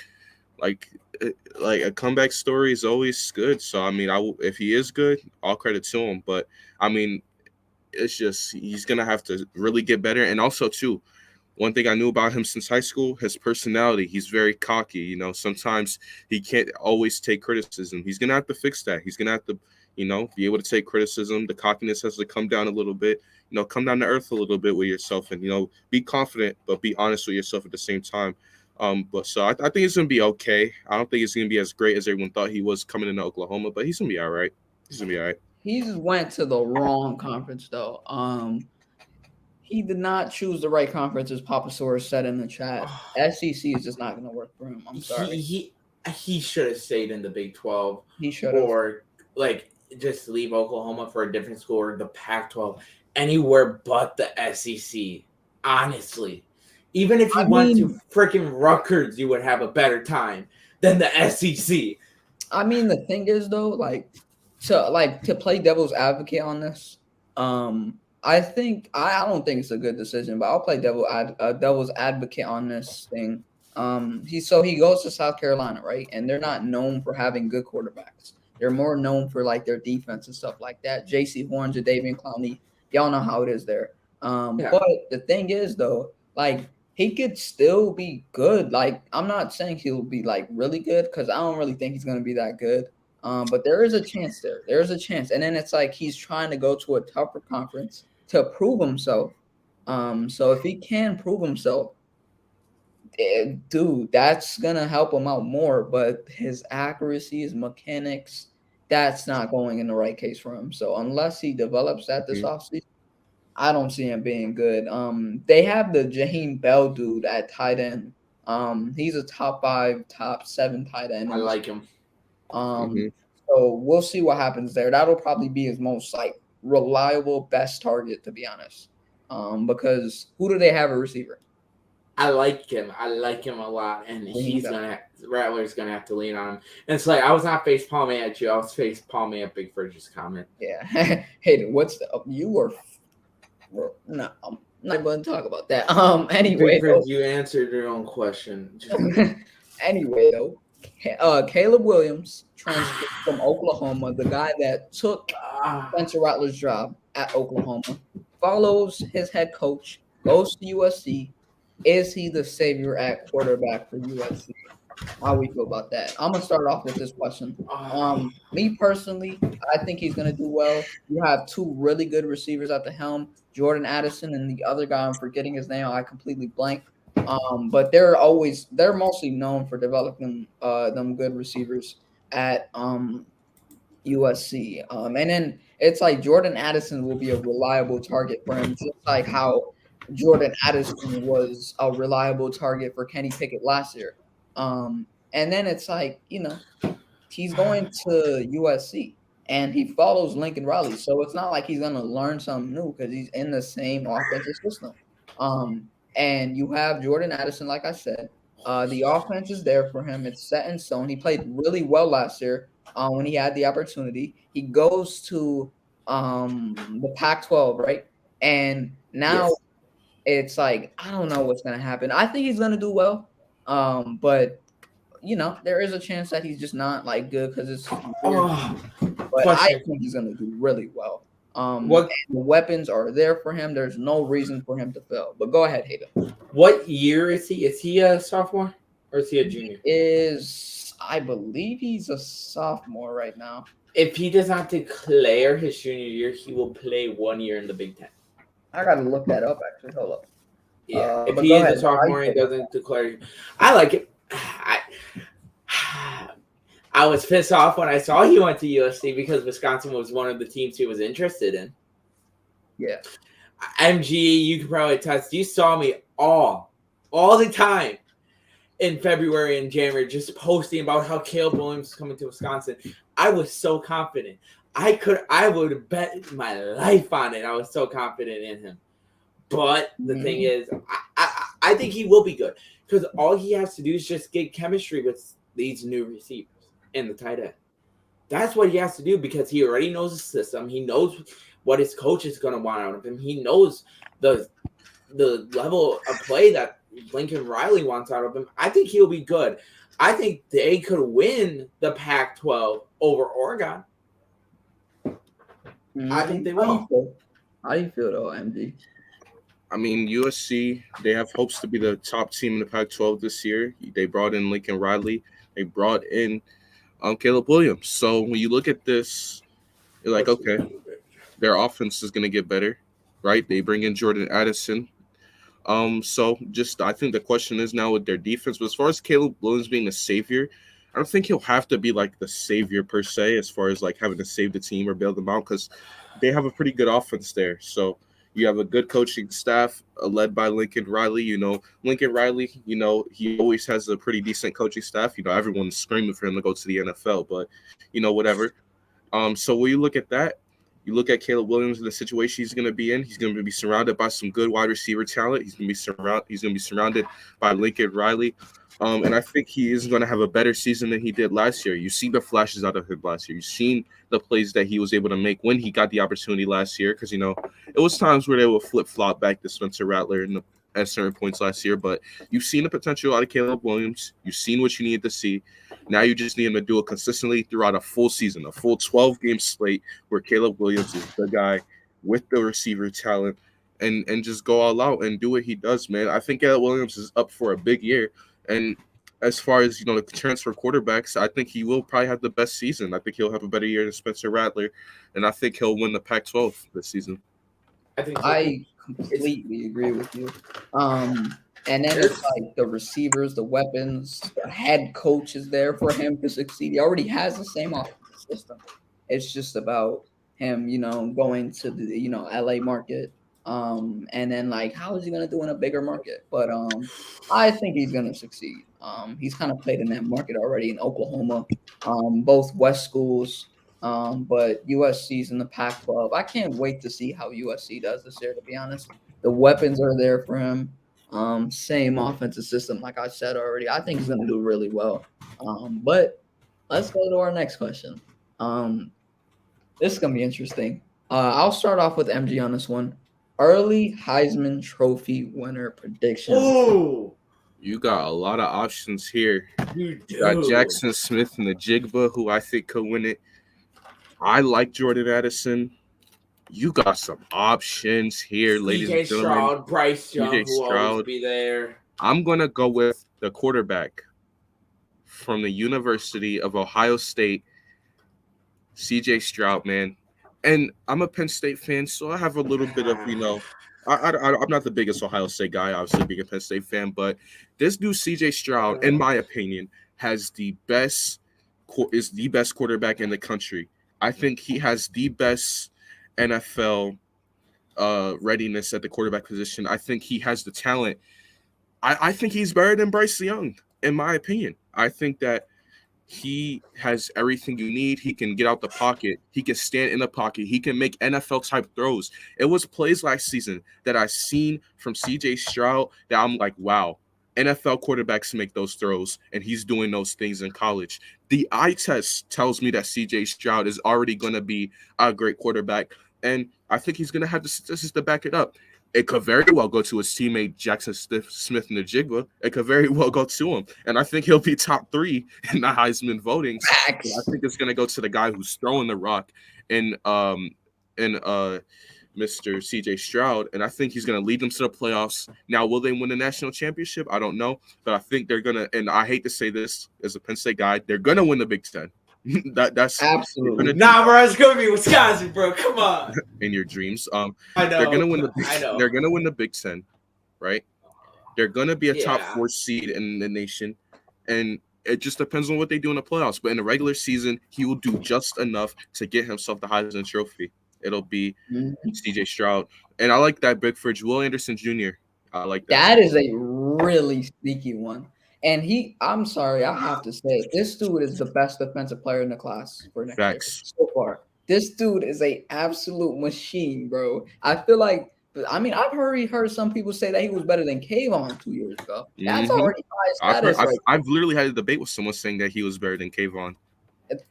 like a comeback story is always good. So I mean, if he is good, all credit to him. But I mean, it's just he's gonna have to really get better. And also too, one thing I knew about him since high school, his personality. He's very cocky. Sometimes he can't always take criticism. He's gonna have to fix that. He's gonna have to, be able to take criticism. The cockiness has to come down a little bit. Come down to earth a little bit with yourself, and be confident, but be honest with yourself at the same time. But so I think it's gonna be okay. I don't think it's gonna be as great as everyone thought he was coming into Oklahoma, but he's gonna be all right. He just went to the wrong conference though. He did not choose the right conference, as Papa Soros said in the chat. SEC is just not going to work for him. I'm sorry. He should have stayed in the Big 12. He should have. Or just leave Oklahoma for a different school or the Pac-12, anywhere but the SEC. Honestly, even if you went to freaking Rutgers, you would have a better time than the SEC. I mean, the thing is though, to play devil's advocate on this, I don't think it's a good decision, but I'll play devil's advocate on this thing. He goes to South Carolina, right? And they're not known for having good quarterbacks. They're more known for their defense and stuff like that. J.C. Horn, Jadeveon Clowney, y'all know how it is there. But the thing is though, he could still be good. I'm not saying he'll be really good because I don't really think he's gonna be that good. But there is a chance there. There's a chance. And then it's he's trying to go to a tougher conference to prove himself. So if he can prove himself, dude, that's going to help him out more. But his accuracy, his mechanics, that's not going in the right case for him. So unless he develops that this offseason, I don't see him being good. They have the Jaheim Bell dude at tight end. He's a top 5, top 7 tight end. I like him. So we'll see what happens there. That'll probably be his most reliable, best target, to be honest. Because who do they have a receiver? I like him. I like him a lot, and Rattler's gonna have to lean on him. And it's I was not face palming at you. I was face palming at Big Fridge's comment. Yeah. Hey, you were? No, I'm not going to talk about that. Anyway, Big Fridge, you answered your own question. Anyway, though, Caleb Williams transferred from Oklahoma, the guy that took Spencer Rattler's job at Oklahoma, follows his head coach, goes to USC. Is he the savior at quarterback for USC? How we feel about that? I'm gonna start off with this question. Me personally, I think he's gonna do well. You have two really good receivers at the helm, Jordan Addison and the other guy. I'm forgetting his name. I completely blank. But they're mostly known for developing them good receivers at USC. And then it's like Jordan Addison will be a reliable target for him, just like how Jordan Addison was a reliable target for Kenny Pickett last year. And then it's like, he's going to USC and he follows Lincoln Riley. So it's not like he's going to learn something new because he's in the same offensive system. And you have Jordan Addison, like I said. The offense is there for him. It's set in stone. He played really well last year when he had the opportunity. He goes to the Pac-12, right? And now it's like, I don't know what's going to happen. I think he's going to do well. But, there is a chance that he's just not, like, good because it's weird. But I think he's going to do really well. The weapons are there for him. There's no reason for him to fail. But go ahead, Hayden. What year is he? Is he a sophomore or is he a junior? I believe he's a sophomore right now. If he does not declare his junior year, he will play 1 year in the Big Ten. I got to look that up, actually. Hold up. Yeah, if he is a sophomore and doesn't declare, I like it. I was pissed off when I saw he went to USC because Wisconsin was one of the teams he was interested in. Yeah. MG, you can probably attest. You saw me all the time in February and January just posting about how Caleb Williams is coming to Wisconsin. I was so confident. I would bet my life on it. I was so confident in him. But the thing is, I think he will be good because all he has to do is just get chemistry with these new receivers and the tight end. That's what he has to do because he already knows the system. He knows what his coach is going to want out of him. He knows the level of play that Lincoln Riley wants out of him. I think he'll be good. I think they could win the Pac-12 over Oregon. I think they will. How do you feel though, MD? I mean, USC, they have hopes to be the top team in the Pac-12 this year. They brought in Lincoln Riley. They brought in Caleb Williams. So when you look at this, you're like, okay, their offense is going to get better, right? They bring in Jordan Addison. So I think the question is now with their defense. But as far as Caleb Williams being the savior, I don't think he'll have to be like the savior per se as far as like having to save the team or bail them out because they have a pretty good offense there. So you have a good coaching staff led by Lincoln Riley. Lincoln Riley, he always has a pretty decent coaching staff. Everyone's screaming for him to go to the NFL, but, whatever. So when you look at that, you look at Caleb Williams and the situation he's going to be in. He's going to be surrounded by some good wide receiver talent. He's going to be surrounded by Lincoln Riley. And I think he is going to have a better season than he did last year. You see the flashes out of him last year. You've seen the plays that he was able to make when he got the opportunity last year. Because, it was times where they would flip-flop back to Spencer Rattler at certain points last year. But you've seen the potential out of Caleb Williams. You've seen what you needed to see. Now you just need him to do it consistently throughout a full season, a full 12-game slate where Caleb Williams is the guy with the receiver talent and just go all out and do what he does, man. I think Caleb Williams is up for a big year. And as far as, the transfer quarterbacks, I think he will probably have the best season. I think he'll have a better year than Spencer Rattler, and I think he'll win the Pac-12 this season. I completely agree with you. And then it's like the receivers, the weapons, the head coach is there for him to succeed. He already has the same offensive system. It's just about him, going to the, LA market. And then like, how is he going to do in a bigger market? But I think he's going to succeed. He's kind of played in that market already in Oklahoma, both West schools, but USC's in the Pac-12. I can't wait to see how USC does this year, to be honest. The weapons are there for him. Same offensive system, like I said already. I think he's going to do really well. But let's go to our next question. This is going to be interesting. I'll start off with MG on this one. Early Heisman Trophy winner prediction. Oh, You got a lot of options here. You You got do. Jackson Smith and the Jigba, who I think could win it. I like Jordan Addison. You got some options here, ladies and CJ gentlemen. Stroud, Bryce Young, CJ who will always Stroud. be there. I'm going to go with the quarterback from the University of Ohio State, CJ Stroud, man. And I'm a Penn State fan, so I have a little bit of, I'm not the biggest Ohio State guy, obviously being a Penn State fan, but this dude, CJ Stroud, in my opinion, is the best quarterback in the country. I think he has the best NFL readiness at the quarterback position. I think he has the talent. I think he's better than Bryce Young, in my opinion. I think that he has everything you need. He can get out the pocket. He can stand in the pocket. He can make NFL-type throws. It was plays last season that I seen from CJ Stroud that I'm like, wow, NFL quarterbacks make those throws, and he's doing those things in college. The eye test tells me that CJ Stroud is already going to be a great quarterback, and I think he's going to have the statistics to back it up. It could very well go to his teammate Jackson Smith and the Jigba. It could very well go to him. And I think he'll be top 3 in the Heisman voting. Facts. I think it's going to go to the guy who's throwing the rock in Mr. CJ Stroud. And I think he's going to lead them to the playoffs. Now, will they win the national championship? I don't know. But I think they're going to, and I hate to say this as a Penn State guy, they're going to win the Big Ten. That's Absolutely. Nah, bro, it's gonna be Wisconsin, bro. Come on. in your dreams. I know. They're gonna win the I know. They're gonna win the Big Ten, right? They're gonna be a top Yeah. 4 seed in the nation, and it just depends on what they do in the playoffs. But in the regular season, he will do just enough to get himself the Heisman Trophy. It'll be CJ Stroud, and I like that big fridge. Will Anderson Jr. I like that. That is a really sneaky one. And I'm sorry, I have to say, it. This dude is the best defensive player in the class for next year Facts. so far. This dude is a absolute machine, bro. I feel like, I mean, I've heard some people say that he was better than Kayvon 2 years ago. That's Mhm. already high status. I've literally had a debate with someone saying that he was better than Kayvon.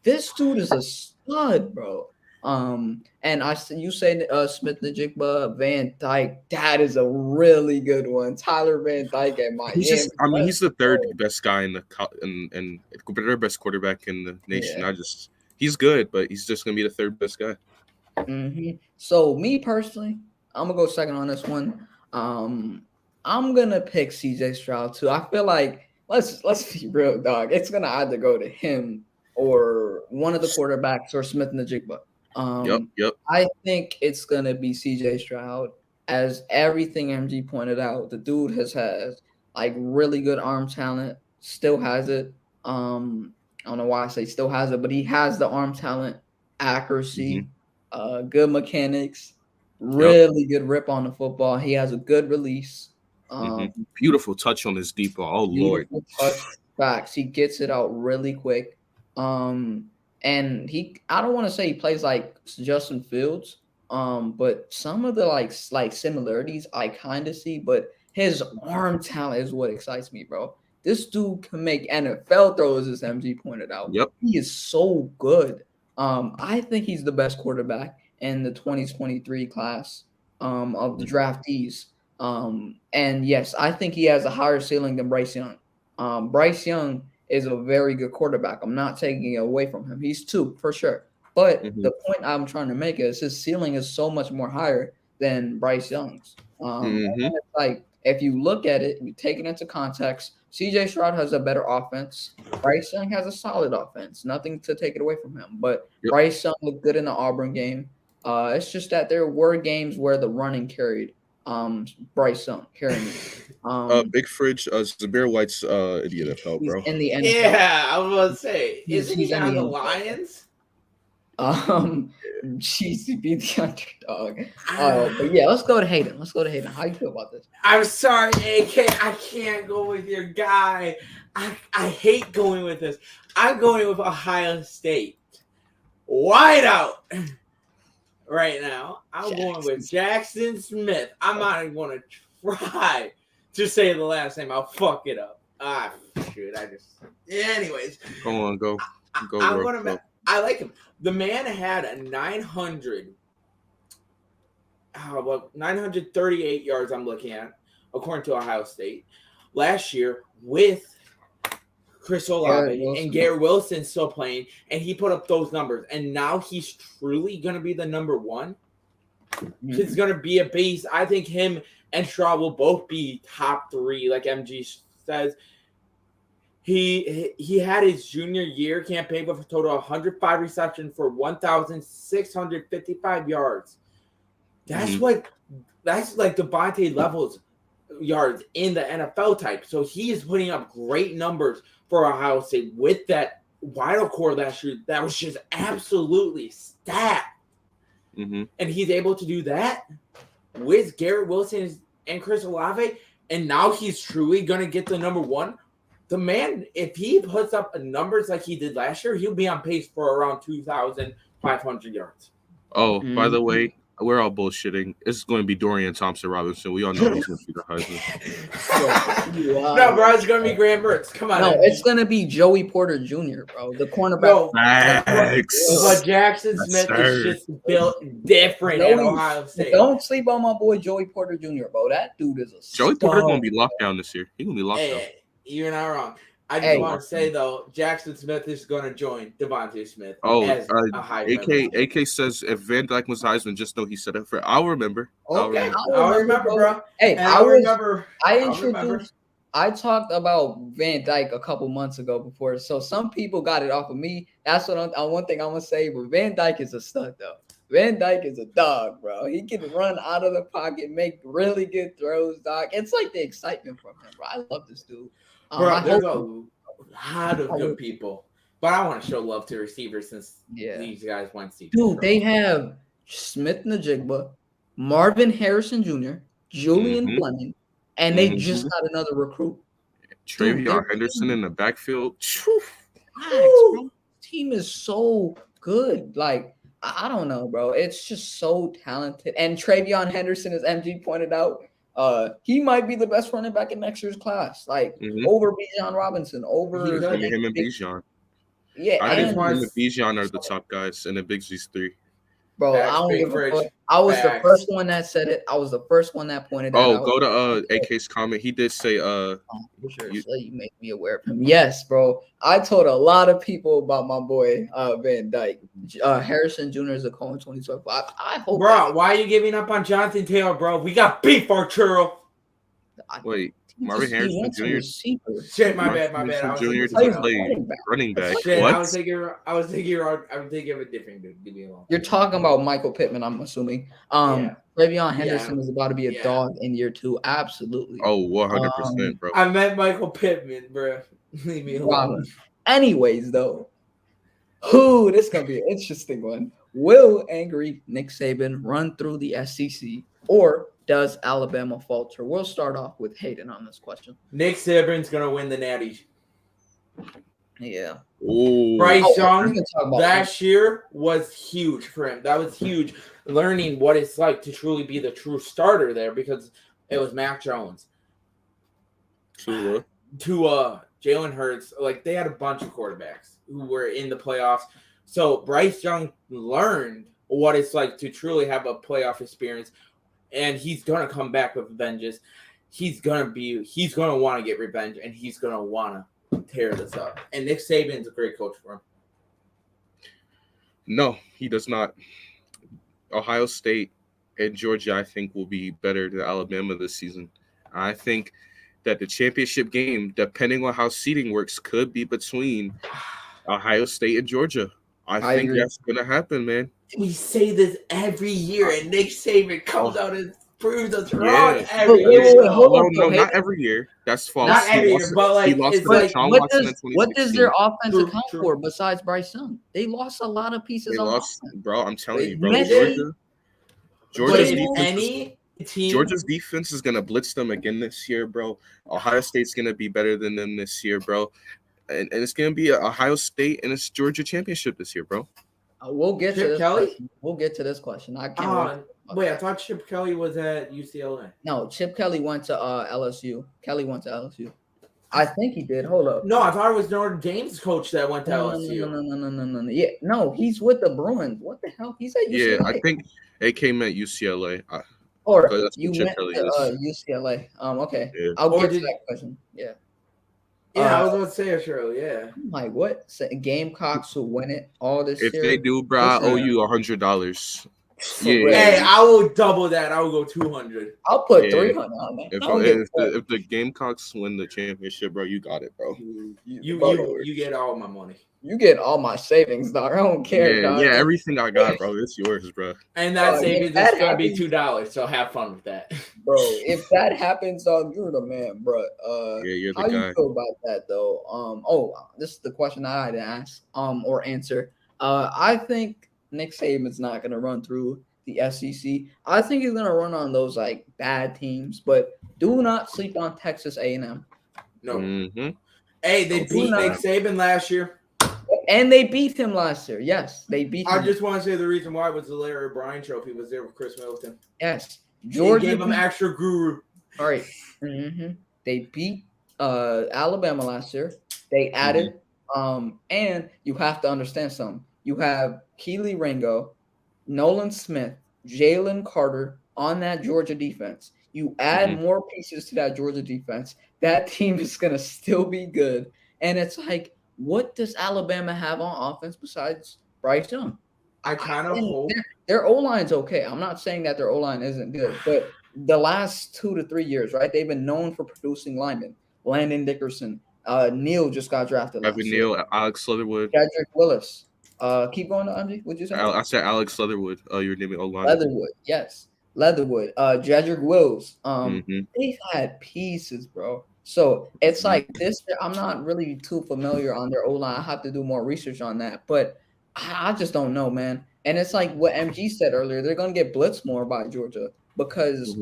This dude is a stud, bro. And you say Smith and Jigba, Van Dyke, that is a really good one. Tyler Van Dyke at Miami. He's the third best guy in the and third best quarterback in the nation. Yeah. He's good, but he's just gonna be the third best guy. So me personally, I'm gonna go second on this one. I'm gonna pick CJ Stroud too. I feel like let's be real, dog. It's gonna either go to him or one of the quarterbacks or Smith and the Jigba. Yep. I think it's gonna be CJ Stroud, as everything MG pointed out. The dude has like really good arm talent, still has it. I don't know why I say still has it, but he has the arm talent, accuracy, good mechanics, really good rip on the football. He has a good release. Beautiful touch on his deep ball. Oh Lord. Touch. Facts. He gets it out really quick. And I don't want to say he plays like Justin Fields, but some of the like similarities I kind of see, but his arm talent is what excites me, bro. This dude can make NFL throws, as MG pointed out. Yep. He is so good. I think he's the best quarterback in the 2023 class of the draftees. And yes, I think he has a higher ceiling than Bryce Young. Bryce Young is a very good quarterback. I'm not taking it away from him. He's 2 for sure. But the point I'm trying to make is his ceiling is so much more higher than Bryce Young's. And it's like, if you look at it, you take it into context, CJ Stroud has a better offense. Bryce Young has a solid offense. Nothing to take it away from him. But Bryce Young looked good in the Auburn game. It's just that there were games where the running carried Bryce Young carrying it. Big Fridge, Zabir White's in the NFL, bro. In the NFL. Yeah, I was about to say, isn't He's he in on the the NFL. Lions? Cheesy be the underdog. But yeah, let's go to Hayden. How you feel about this? I'm sorry, AK. I can't go with your guy. I hate going with this. I'm going with Ohio State. Wide out right now. I'm going with Jackson Smith. I'm not even going to try to say the last name. I'll fuck it up. Shoot. Anyways. Come on, go. I like him. The man had a 938 yards I'm looking at, according to Ohio State. last year with Chris Olave Wilson. and Garrett Wilson still playing, and he put up those numbers. And now he's truly going to be the number one. He's going to be a base. I think him and Stroud will both be top 3, like MG says. He had his junior year campaign with a total of 105 receptions for 1,655 yards. That's like Devontae levels yards in the NFL type. So he is putting up great numbers for Ohio State with that wild core last year that was just absolutely stacked. And he's able to do that with Garrett Wilson and Chris Olave, and now he's truly going to get the number one. The man, if he puts up numbers like he did last year, he'll be on pace for around 2,500 yards. Oh, by the way, we're all bullshitting. It's going to be Dorian Thompson-Robinson. We all know he's going to be the Heisman. No, bro, it's going to be Graham Mertz. Come on. No, it's going to be Joey Porter Jr., bro. The cornerback. No, Facts. but Jackson Smith is just built different at Ohio State. Don't sleep on my boy Joey Porter Jr., bro. That dude is a Joey star. Porter going to be locked down this year. He's going to be locked down. Hey, you're not wrong. I just want to say, though, Jackson Smith is going to join Devontae Smith as a high AK says if Van Dyke was Heisman, just know he said it for. I'll remember. Okay, I'll remember, bro. Hey, I talked about Van Dyke a couple months ago before, so some people got it off of me. That's what one thing I'm going to say, but Van Dyke is a stud, though. Van Dyke is a dog, bro. He can run out of the pocket, make really good throws, dog. It's like the excitement from him, bro. I love this dude. Bro, there's a lot of good people, but I want to show love to receivers since these guys went to. Dude, they have Smith Najigba, Marvin Harrison Jr., Julian Fleming, and they just got another recruit. Travion Henderson in the backfield. Bro. Team is so good. Like, I don't know, bro. It's just so talented. And Travion Henderson, as MG pointed out, he might be the best running back in next year's class, like over Bijan Robinson, over him and Bijan. Yeah, I think him and Bijan are the top guys in the Big Z's 3. Bro, I don't give a fuck. I was the first one that said it. I was the first one that pointed it out. Go to AK's comment. He did say you make me aware of him. Yes, bro. I told a lot of people about my boy Van Dyke. Harrison Jr. is a Cohen 2012. I hope. Bro, why are you giving up on Jonathan Taylor, bro? We got beef, Arturo. Wait. Marvin Harrison Jr. Shit, my bad. Jr. doesn't play running back. Shit, what? I was thinking of a different dude. Give me a moment. You're talking about Michael Pittman, I'm assuming. Travion Henderson is about to be a dog in year 2. Absolutely. Oh, 100%, bro. I meant Michael Pittman, bro. Leave me alone. Anyways, though, this is gonna be an interesting one. Will angry Nick Saban run through the SEC, or does Alabama falter? We'll start off with Hayden on this question. Nick Saban's going to win the Natty. Yeah. Ooh. Bryce Young last year was huge for him. That was huge. Learning what it's like to truly be the true starter there, because it was Mac Jones. To Jalen Hurts. Like, they had a bunch of quarterbacks who were in the playoffs. So Bryce Young learned what it's like to truly have a playoff experience. And he's gonna come back with vengeance. He's gonna want to get revenge, and he's gonna want to tear this up. And Nick Saban's a great coach for him. No, he does not. Ohio State and Georgia, I think, will be better than Alabama this season. I think that the championship game, depending on how seeding works, could be between Ohio State and Georgia. I think that's gonna happen, man. We say this every year, and Nick Saban comes out and proves us wrong every year. No, not every year. That's false. Not every year, but like, he lost it's like, what does their offense account for besides Bryce Young? They lost a lot of pieces. Bro. I'm telling you, bro. Georgia's defense is gonna blitz them again this year, bro. Ohio State's gonna be better than them this year, bro. And it's gonna be a Ohio State and it's Georgia championship this year, bro. We'll get to this question. We'll get to this question. I can't wait. I thought Chip Kelly was at UCLA. No, Chip Kelly went to LSU. Kelly went to LSU. I think he did. Hold up. No, I thought it was Notre Dame's coach that went to LSU. No. Yeah, no, he's with the Bruins. What the hell? He's at UCLA. Yeah, I think AK meant UCLA. Or That's you what Chip went Kelly to is. UCLA. Okay. Yeah. I'll Or get to did- that question. Yeah. Yeah, I was about to say it, Shirley. Yeah. I'm like, what? Gamecocks will win it all this If year. they do, bro, I owe Listen, you $100. for Yeah. real. Hey, I will double that. I will go 200. I'll put Yeah. 300 on that. If I'll get if the Gamecocks win the championship, bro, you got it, bro. You get all my money. You get all my savings, dog. I don't care, Yeah, dog. yeah, everything I got, bro, it's yours, bro. And that If savings that is gonna be happens- $2. So have fun with that. Bro, if that happens, dog, you're the man, bro. Yeah, you're the How guy. you feel about that though? This is the question I had to ask, or answer. I think Nick Saban's not gonna run through the SEC. I think he's gonna run on those like bad teams, but do not sleep on Texas A&M. No. Mm-hmm. Hey, they Don't beat do Nick that. Saban last year. And they beat him last year. Yes, they beat him. I just want to say the reason why was the Larry O'Brien Trophy was there with Chris Middleton. Yes, Georgia gave him beat- extra guru. All right. They beat Alabama last year. They added, and you have to understand something. You have Keely Ringo, Nolan Smith, Jalen Carter on that Georgia defense. You add more pieces to that Georgia defense, that team is gonna still be good. And it's like, what does Alabama have on offense besides Bryce Young? I kind of And hope. their O-line's okay. I'm not saying that their O-line isn't good, but the last 2 to 3 years, right? They've been known for producing linemen. Landon Dickerson, Neal just got drafted last Evan year. Neal, Alex Leatherwood. Jedrick Willis. Keep going, Andy. What'd you say? I said Alex Leatherwood. You're naming O line. Leatherwood, yes. Leatherwood. Jedrick Wills. Mhm. They've had pieces, bro. So it's like this. I'm not really too familiar on their O-line. I have to do more research on that, but I just don't know, man. And it's like what MG said earlier. They're gonna get blitzed more by Georgia because,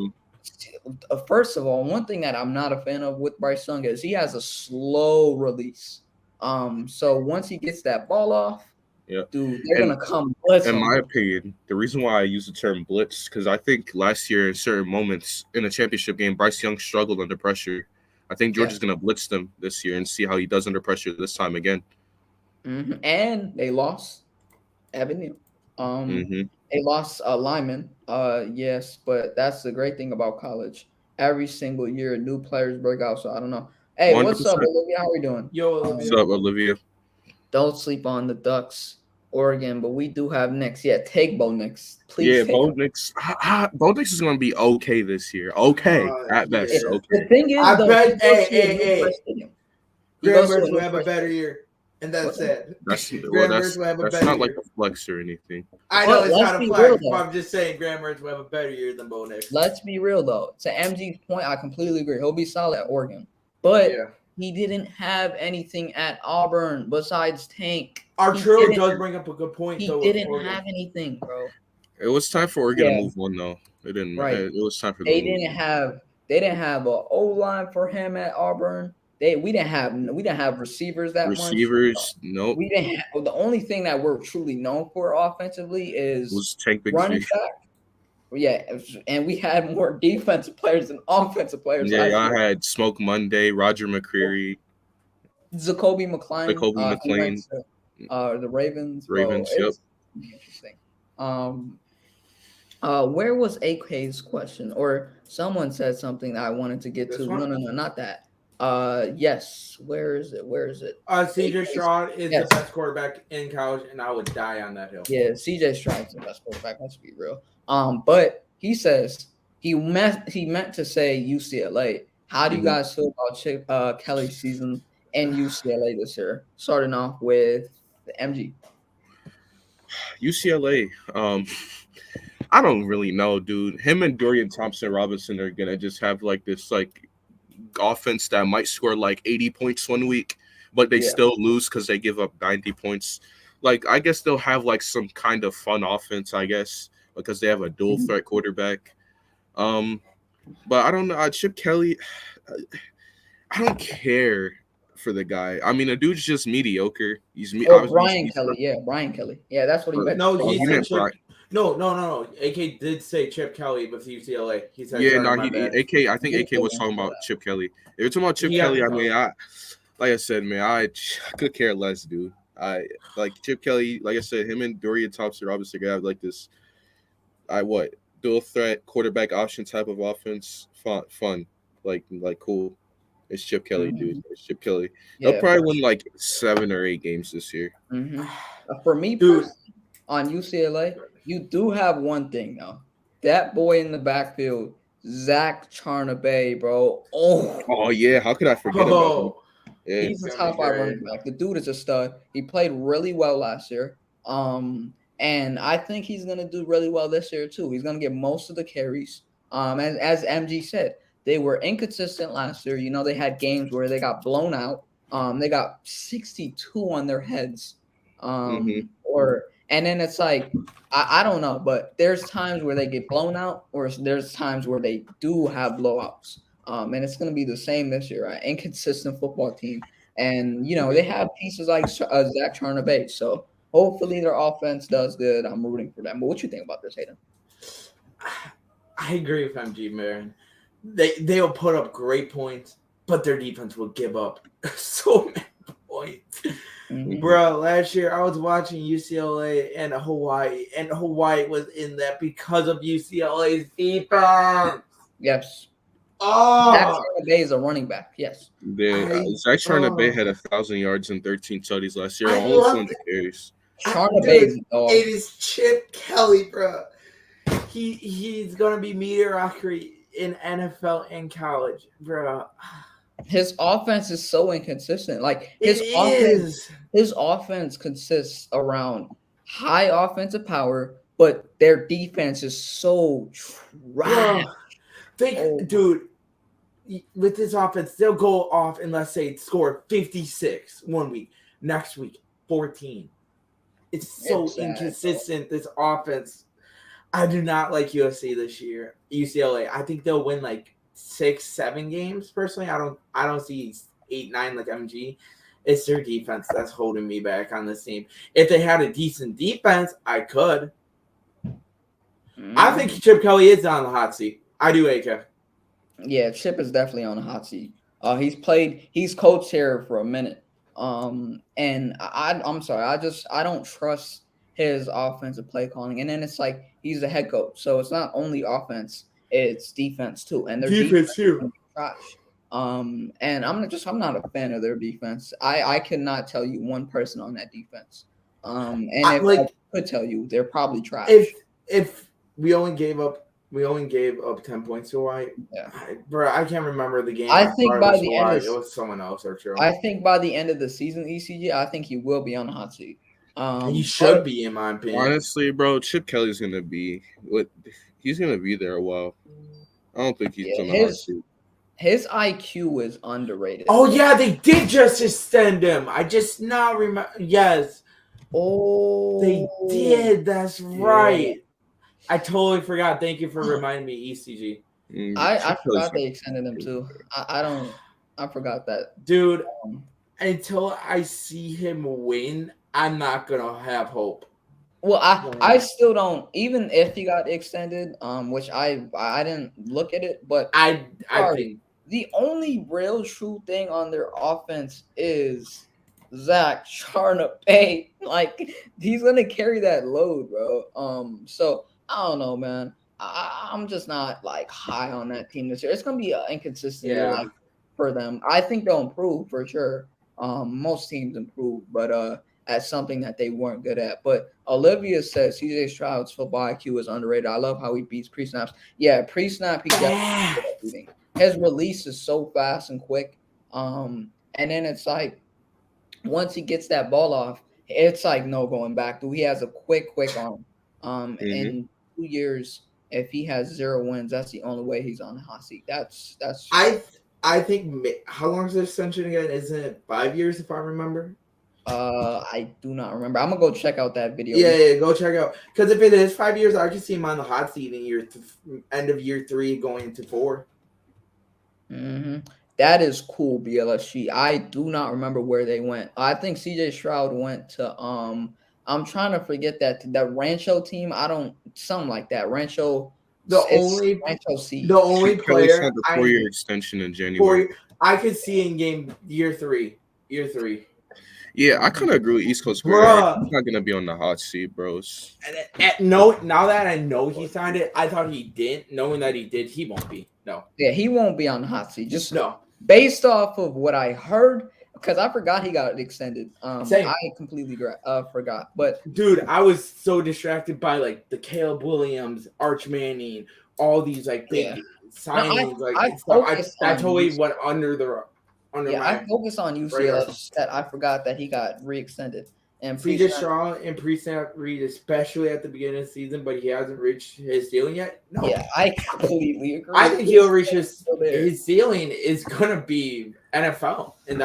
first of all, one thing that I'm not a fan of with Bryce Young is he has a slow release. So once he gets that ball off, dude, they're gonna come blitz In him. my opinion, the reason why I use the term blitz because I think last year in certain moments in a championship game, Bryce Young struggled under pressure. I think Georgia's gonna blitz them this year and see how he does under pressure this time again. And they lost Evan Neal. They lost Lyman. Yes, but that's the great thing about college. Every single year, new players break out. So I don't know. Hey, what's up, 100%. Olivia? How we doing? Yo, What's up, Olivia? Don't sleep on the Ducks, Oregon, but we do have Knicks. Yeah, take Bo Nix. Please. Yeah, take Bo him. Nix. Bo Nix is gonna be okay this year. Okay, at best. yeah. Okay. The thing is, I though, bet- he goes hey, to a hey, new hey. first stadium. He Graham goes to a Mertz new will have a first better stadium. year. And that's it. That's Graham Mertz will have a that's better not like year. a flex or anything. I know But it's let's not a be flex, real, but though. I'm just saying Graham Mertz will have a better year than Bo Nix. Let's be real, though. To MG's point, I completely agree. He'll be solid at Oregon, but Yeah. he didn't have anything at Auburn besides Tank. Arturo He does didn't- bring up a good point, He though. with didn't Oregon. have anything, bro. It was time for Oregon Yeah. to move on, though. It didn't. Right. It was time for them They to move didn't on. have a O line for him at Auburn. We didn't have receivers that much. Receivers. Nope. We didn't have, the only thing that we're truly known for offensively is Was Tank running Bigsby. back. Yeah, and we had more defensive players than offensive players. Yeah, last y'all year. had Smoke Monday, Roger McCreary, Jacoby McClain. Jacoby he went McClain. to, the Ravens. Ravens, Bro, it's interesting. Where was AK's question? Or someone said something that I wanted to get This to. one? No, not that. Yes. Where is it? CJ Stroud is Yes. the best quarterback in college, and I would die on that hill. Yeah, CJ Stroud's the best quarterback. Let's be real. But he says he meant to say UCLA. How do you guys feel about Chip Kelly's season and UCLA this year? Starting off with the MG. UCLA. I don't really know, dude. Him and Dorian Thompson-Robinson are gonna just have like this offense that might score like 80 points one week, but they still lose because they give up 90 points. Like, I guess they'll have like some kind of fun offense, I guess, because they have a dual threat quarterback. But I don't know. Chip Kelly, I don't care for the guy. I mean, the dude's just mediocre. Brian Kelly. Yeah, Brian Kelly. Yeah, that's what he meant. No, Oh, he he said meant Chip. Brian. No. AK did say Chip Kelly with UCLA. He said, Yeah, sorry, no, my bad. AK. I think AK was talking about Chip Kelly. If you're talking about Chip Yeah, Kelly, I no. mean, like I said, man, I could care less, dude. I like Chip Kelly. Like I said, him and Dorian Thompson-Robinson have like this. dual threat quarterback option type of offense. Fun, like cool. It's Chip Kelly, dude. It's Chip Kelly. They'll Yeah. probably win like 7 or 8 games this year. For me, Dude. on UCLA, you do have one thing though. That boy in the backfield, Zach Charnabay, bro. Oh yeah, how could I forget about him? Oh, Yeah. He's a It's top gonna 5 be running back. The dude is a stud. He played really well last year. And I think he's gonna do really well this year too. He's gonna get most of the carries. As MG said, they were inconsistent last year. You know, they had games where they got blown out. They got 62 on their heads. And then it's like I don't know, but there's times where they get blown out, or there's times where they do have blowouts. And it's going to be the same this year, right? Inconsistent football team. And, you know, they have pieces like Zach Charnabay. So hopefully their offense does good. I'm rooting for them. But what you think about this, Hayden? I agree with MG, man. They'll put up great points, but their defense will give up so many points. Bro, last year I was watching UCLA and Hawaii, and Hawaii was in that because of UCLA's defense. Yes. Oh, Zach Charnabay is a running back. Yes. Zach Charnabay had 1,000 yards and 13 tutties last year. I Only love 20 carries. Charnabay is a dog. it is Chip Kelly, bro. He's gonna be mediocrity in NFL and college, bro. His offense is so inconsistent. Like His offense consists around high offensive power, but their defense is so trash. Dude, with this offense, they'll go off and let's say score 56 one week, next week 14. It's so inconsistent. This offense. I do not like USC this year. UCLA. I think they'll win like 6-7 games. Personally, I don't see 8-9 like MG. It's their defense that's holding me back on this team. If they had a decent defense, I could. I think Chip Kelly is on the hot seat. I do, AK. Yeah, Chip is definitely on the hot seat. He's coached here for a minute. And I'm sorry, I don't trust his offensive play calling. And then it's like he's the head coach, so it's not only offense, it's defense too. And their defense too. Trash. And I'm not a fan of their defense. I cannot tell you one person on that defense. I could tell you, they're probably trash. If we only gave up 10 points to Hawaii. Yeah, bro, I can't remember the game. I think by the end, it was someone else or true. I think by the end of the season, ECG, I think he will be on the hot seat. He should be, in my opinion. Honestly, bro, Chip Kelly's gonna be he's gonna be there a while. I don't think he's on the hot seat. His IQ is underrated. Oh yeah, they did just extend him. I just now remember. Yes. Oh, they did. That's right. I totally forgot. Thank you for reminding me, ECG. I forgot they extended him too. I forgot that. Dude, until I see him win, I'm not gonna have hope. Well, I still don't, even if he got extended, which I didn't look at it, but I think the only real true thing on their offense is Zach Charnabay. Like, he's gonna carry that load, bro. So I don't know, man. I'm just not like high on that team this year. It's gonna be inconsistent year, for them. I think they'll improve for sure. Most teams improve, but at something that they weren't good at. But Olivia says CJ Stroud's football IQ is underrated. I love how he beats pre-snaps. Yeah, pre-snap, he got everything. His release is so fast and quick. And then it's like once he gets that ball off, it's like no going back. He has a quick arm. In 2 years, if he has 0 wins, that's the only way he's on the hot seat. That's. I think how long is the extension again? Isn't it 5 years if I remember? I do not remember. I'm gonna go check out that video. Yeah, go check out. Because if it is 5 years, I can see him on the hot seat in end of year 3, going into 4. That is cool, BLSG. I do not remember where they went. I think CJ Stroud went to I'm trying to forget that Rancho team. Something like that. Rancho. The only player had the 4-year extension in January. I could see in year 3. Yeah, I kind of agree with East Coast Bruh. He's not gonna be on the hot seat, bros. No, now that I know he signed it, I thought he didn't. Knowing that he did, he won't be. No, Yeah, he won't be on the hot seat. Just no. based off of what I heard, because I forgot he got extended. Same. I completely forgot. But Dude, I was so distracted by like the Caleb Williams, Arch Manning, all these like big signings. I totally went under yeah, my. I focused on UCLA. That I forgot that he got re-extended. And CJ Stroud and pre-snap read, especially at the beginning of the season, but he hasn't reached his ceiling yet. No. Yeah, I completely agree. I think he'll reach his ceiling is gonna be NFL, and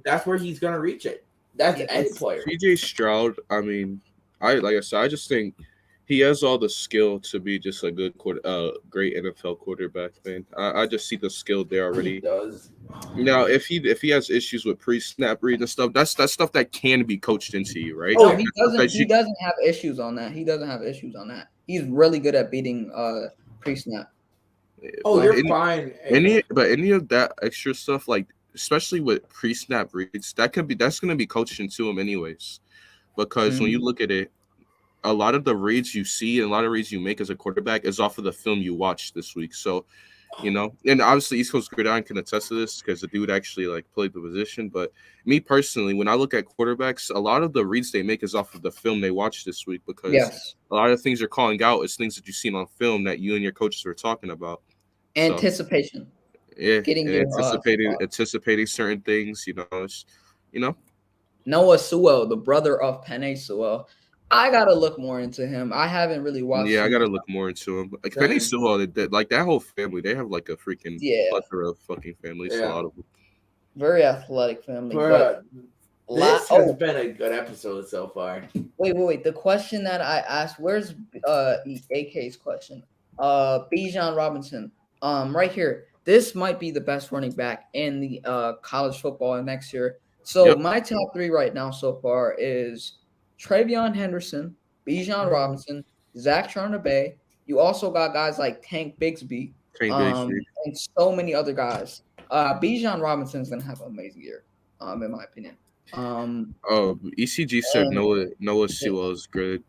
that's where he's gonna reach it. That's any player. CJ Stroud, I mean, I just think he has all the skill to be just a good great NFL quarterback, man. I just see the skill there already. He does. Now, if he has issues with pre-snap read and stuff, that's stuff that can be coached into you, right? Oh, he doesn't have issues on that. He doesn't have issues on that. He's really good at beating pre-snap. Oh, you're fine. Any of that extra stuff, like especially with pre-snap reads, that's gonna be coached into him anyways. Because when you look at it, a lot of the reads you see and a lot of reads you make as a quarterback is off of the film you watched this week. So, you know, and obviously East Coast Gridiron can attest to this because the dude actually like played the position. But me personally, when I look at quarterbacks, a lot of the reads they make is off of the film they watched this week because a lot of things you're calling out is things that you've seen on film that you and your coaches were talking about. Anticipation. Yeah, anticipating certain things, Noah Sewell, the brother of Penei Sewell. I gotta look more into him. I haven't really watched. Yeah, I gotta look more into him. Like Penei Sewell, like that whole family, they have like a freaking plethora of fucking families. A lot of them. Very athletic family. This has been a good episode so far. Wait. The question that I asked, where's AK's question? Bijan Robinson. Right here. This might be the best running back in the college football next year. So my top 3 right now so far is Travion Henderson, Bijan Robinson, Zach Charnabay. You also got guys like Tank Bigsby, and so many other guys. Bijan Robinson's gonna have an amazing year, in my opinion. ECG said Noah Sewell is good.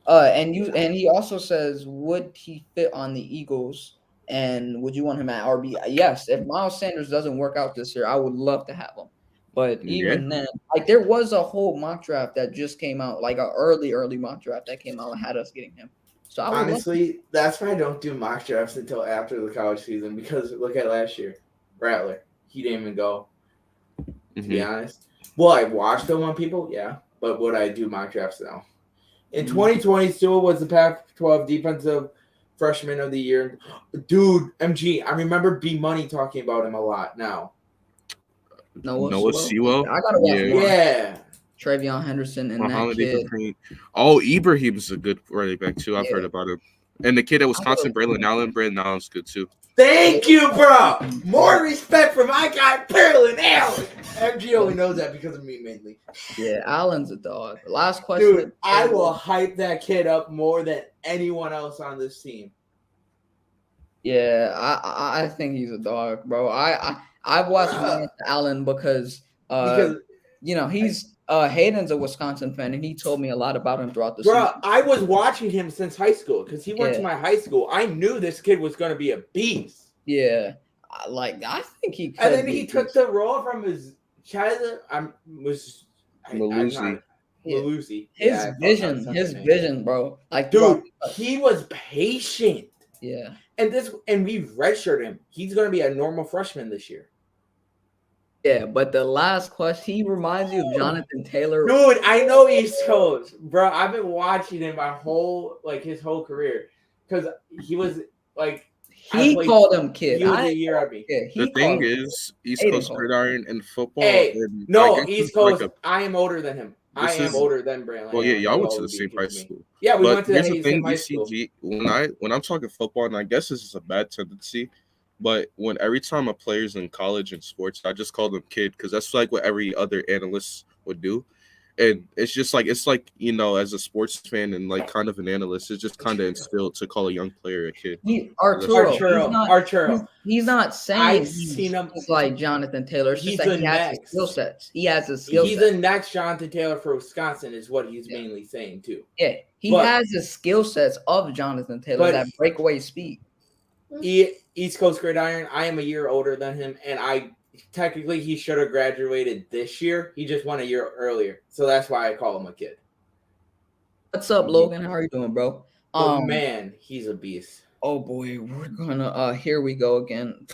And he also says, would he fit on the Eagles? And would you want him at RB? Yes. If Miles Sanders doesn't work out this year, I would love to have him. But even then, like there was a whole mock draft that just came out, like an early mock draft that came out and had us getting him. So honestly, that's why I don't do mock drafts until after the college season because look at last year, Rattler, he didn't even go. To be honest, well, I watched them on people, but would I do mock drafts now? In 2020, Sewell was the Pac-12 defensive freshman of the year. Dude, MG, I remember B Money talking about him a lot now. Noah Sewell. I gotta watch more. Yeah. Travion Henderson and Muhammad that kid. Ibrahim's a good running back too. I've heard about him. And the kid at Wisconsin, Braylon Allen's good too. Thank you, bro. More respect for my guy, Braylon Allen. MG only knows that because of me mainly. Yeah, Allen's a dog. Last question. Dude, I will hype that kid up more than anyone else on this team. Yeah, I think he's a dog, bro. I've watched Allen because he's Hayden's a Wisconsin fan and he told me a lot about him throughout the season. I was watching him since high school because he went to my high school. I knew this kid was going to be a beast. Yeah, I think he could. And then he took the role from his child. Malusi. His vision, bro. Like, dude, he was patient. Yeah. And we redshirted him. He's going to be a normal freshman this year. Yeah, but the last question, he reminds you of Jonathan Taylor. Dude, I know East Coast, bro. I've been watching him his whole career because he was like. He called him kid. He was a year at me. The thing is, East Coast Gridiron and football. East Coast. I am older than him. I am older than Braylon. Well, yeah, y'all went to the same high school. Yeah, we went to the same high school. When I'm talking football, and I guess this is a bad tendency, but every time a player's in college and sports, I just call them kid because that's like what every other analyst would do. And it's like as a sports fan and like kind of an analyst, it's just kind of instilled to call a young player a kid. Arturo. He's not saying I've he's seen him just like Jonathan Taylor. It's He's just that the he has the next. skill sets. He has the skill He's set. the next Jonathan Taylor for Wisconsin, is what he's mainly saying too. Yeah, he But- has the skill sets of Jonathan Taylor, But- that breakaway speed. East Coast Gridiron. I am a year older than him, and technically he should have graduated this year. He just went a year earlier, so that's why I call him a kid. What's up, Logan? How are you doing, bro? But man, he's a beast. Oh boy, we're gonna here we go again.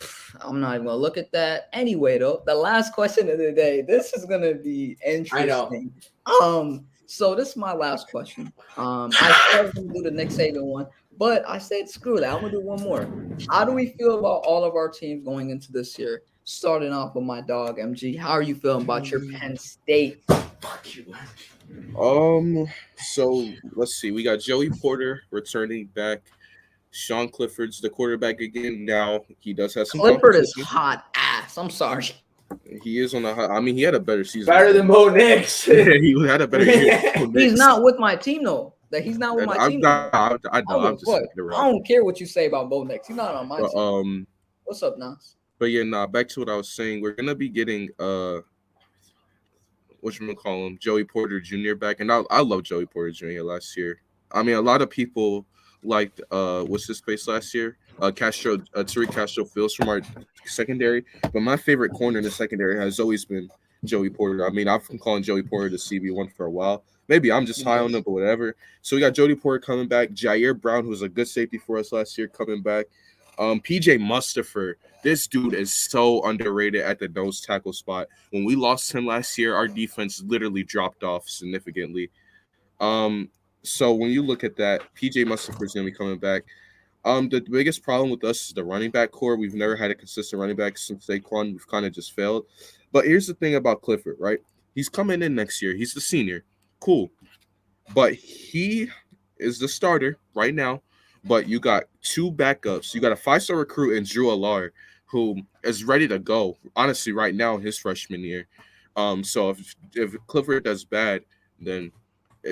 I'm not even gonna look at that. Anyway, though, the last question of the day. This is gonna be interesting. I know. So this is my last question. I said I was gonna do the Nick Saban one, but I said screw that. I'm gonna do one more. How do we feel about all of our teams going into this year? Starting off with my dog, MG. How are you feeling about your Penn State? Fuck you. So let's see. We got Joey Porter returning back. Sean Clifford's the quarterback again. Now he does have some. Clifford is competition. hot ass. I'm sorry. He is on the high. I mean, he had a better season. Better than Bo Nix. Yeah, he had a better year. He's not with my team though. That he's not with my team. I know. I'm just What? saying it I don't care what you say about Bo Nix. He's not on my But, team. What's up, Nas? But yeah, back to what I was saying. We're gonna be getting whatchamacallem, Joey Porter Jr. back. And I love Joey Porter Jr. last year. I mean, a lot of people liked what's his face last year? Tariq Castro Fields from our secondary. But my favorite corner in the secondary has always been Joey Porter. I mean, I've been calling Joey Porter the CB1 for a while. Maybe I'm just high on him, but whatever. So we got Joey Porter coming back. Jair Brown, who was a good safety for us last year, coming back. PJ Mustipher, this dude is so underrated at the nose tackle spot. When we lost him last year, our defense literally dropped off significantly. So when you look at that, PJ Mustipher is going to be coming back. The biggest problem with us is the running back core. We've never had a consistent running back since Saquon. We've kind of just failed. But here's the thing about Clifford, right? He's coming in next year. He's the senior. Cool. But he is the starter right now. But you got two backups. You got a 5-star recruit in Drew Allard, who is ready to go, honestly, right now in his freshman year. So if Clifford does bad, then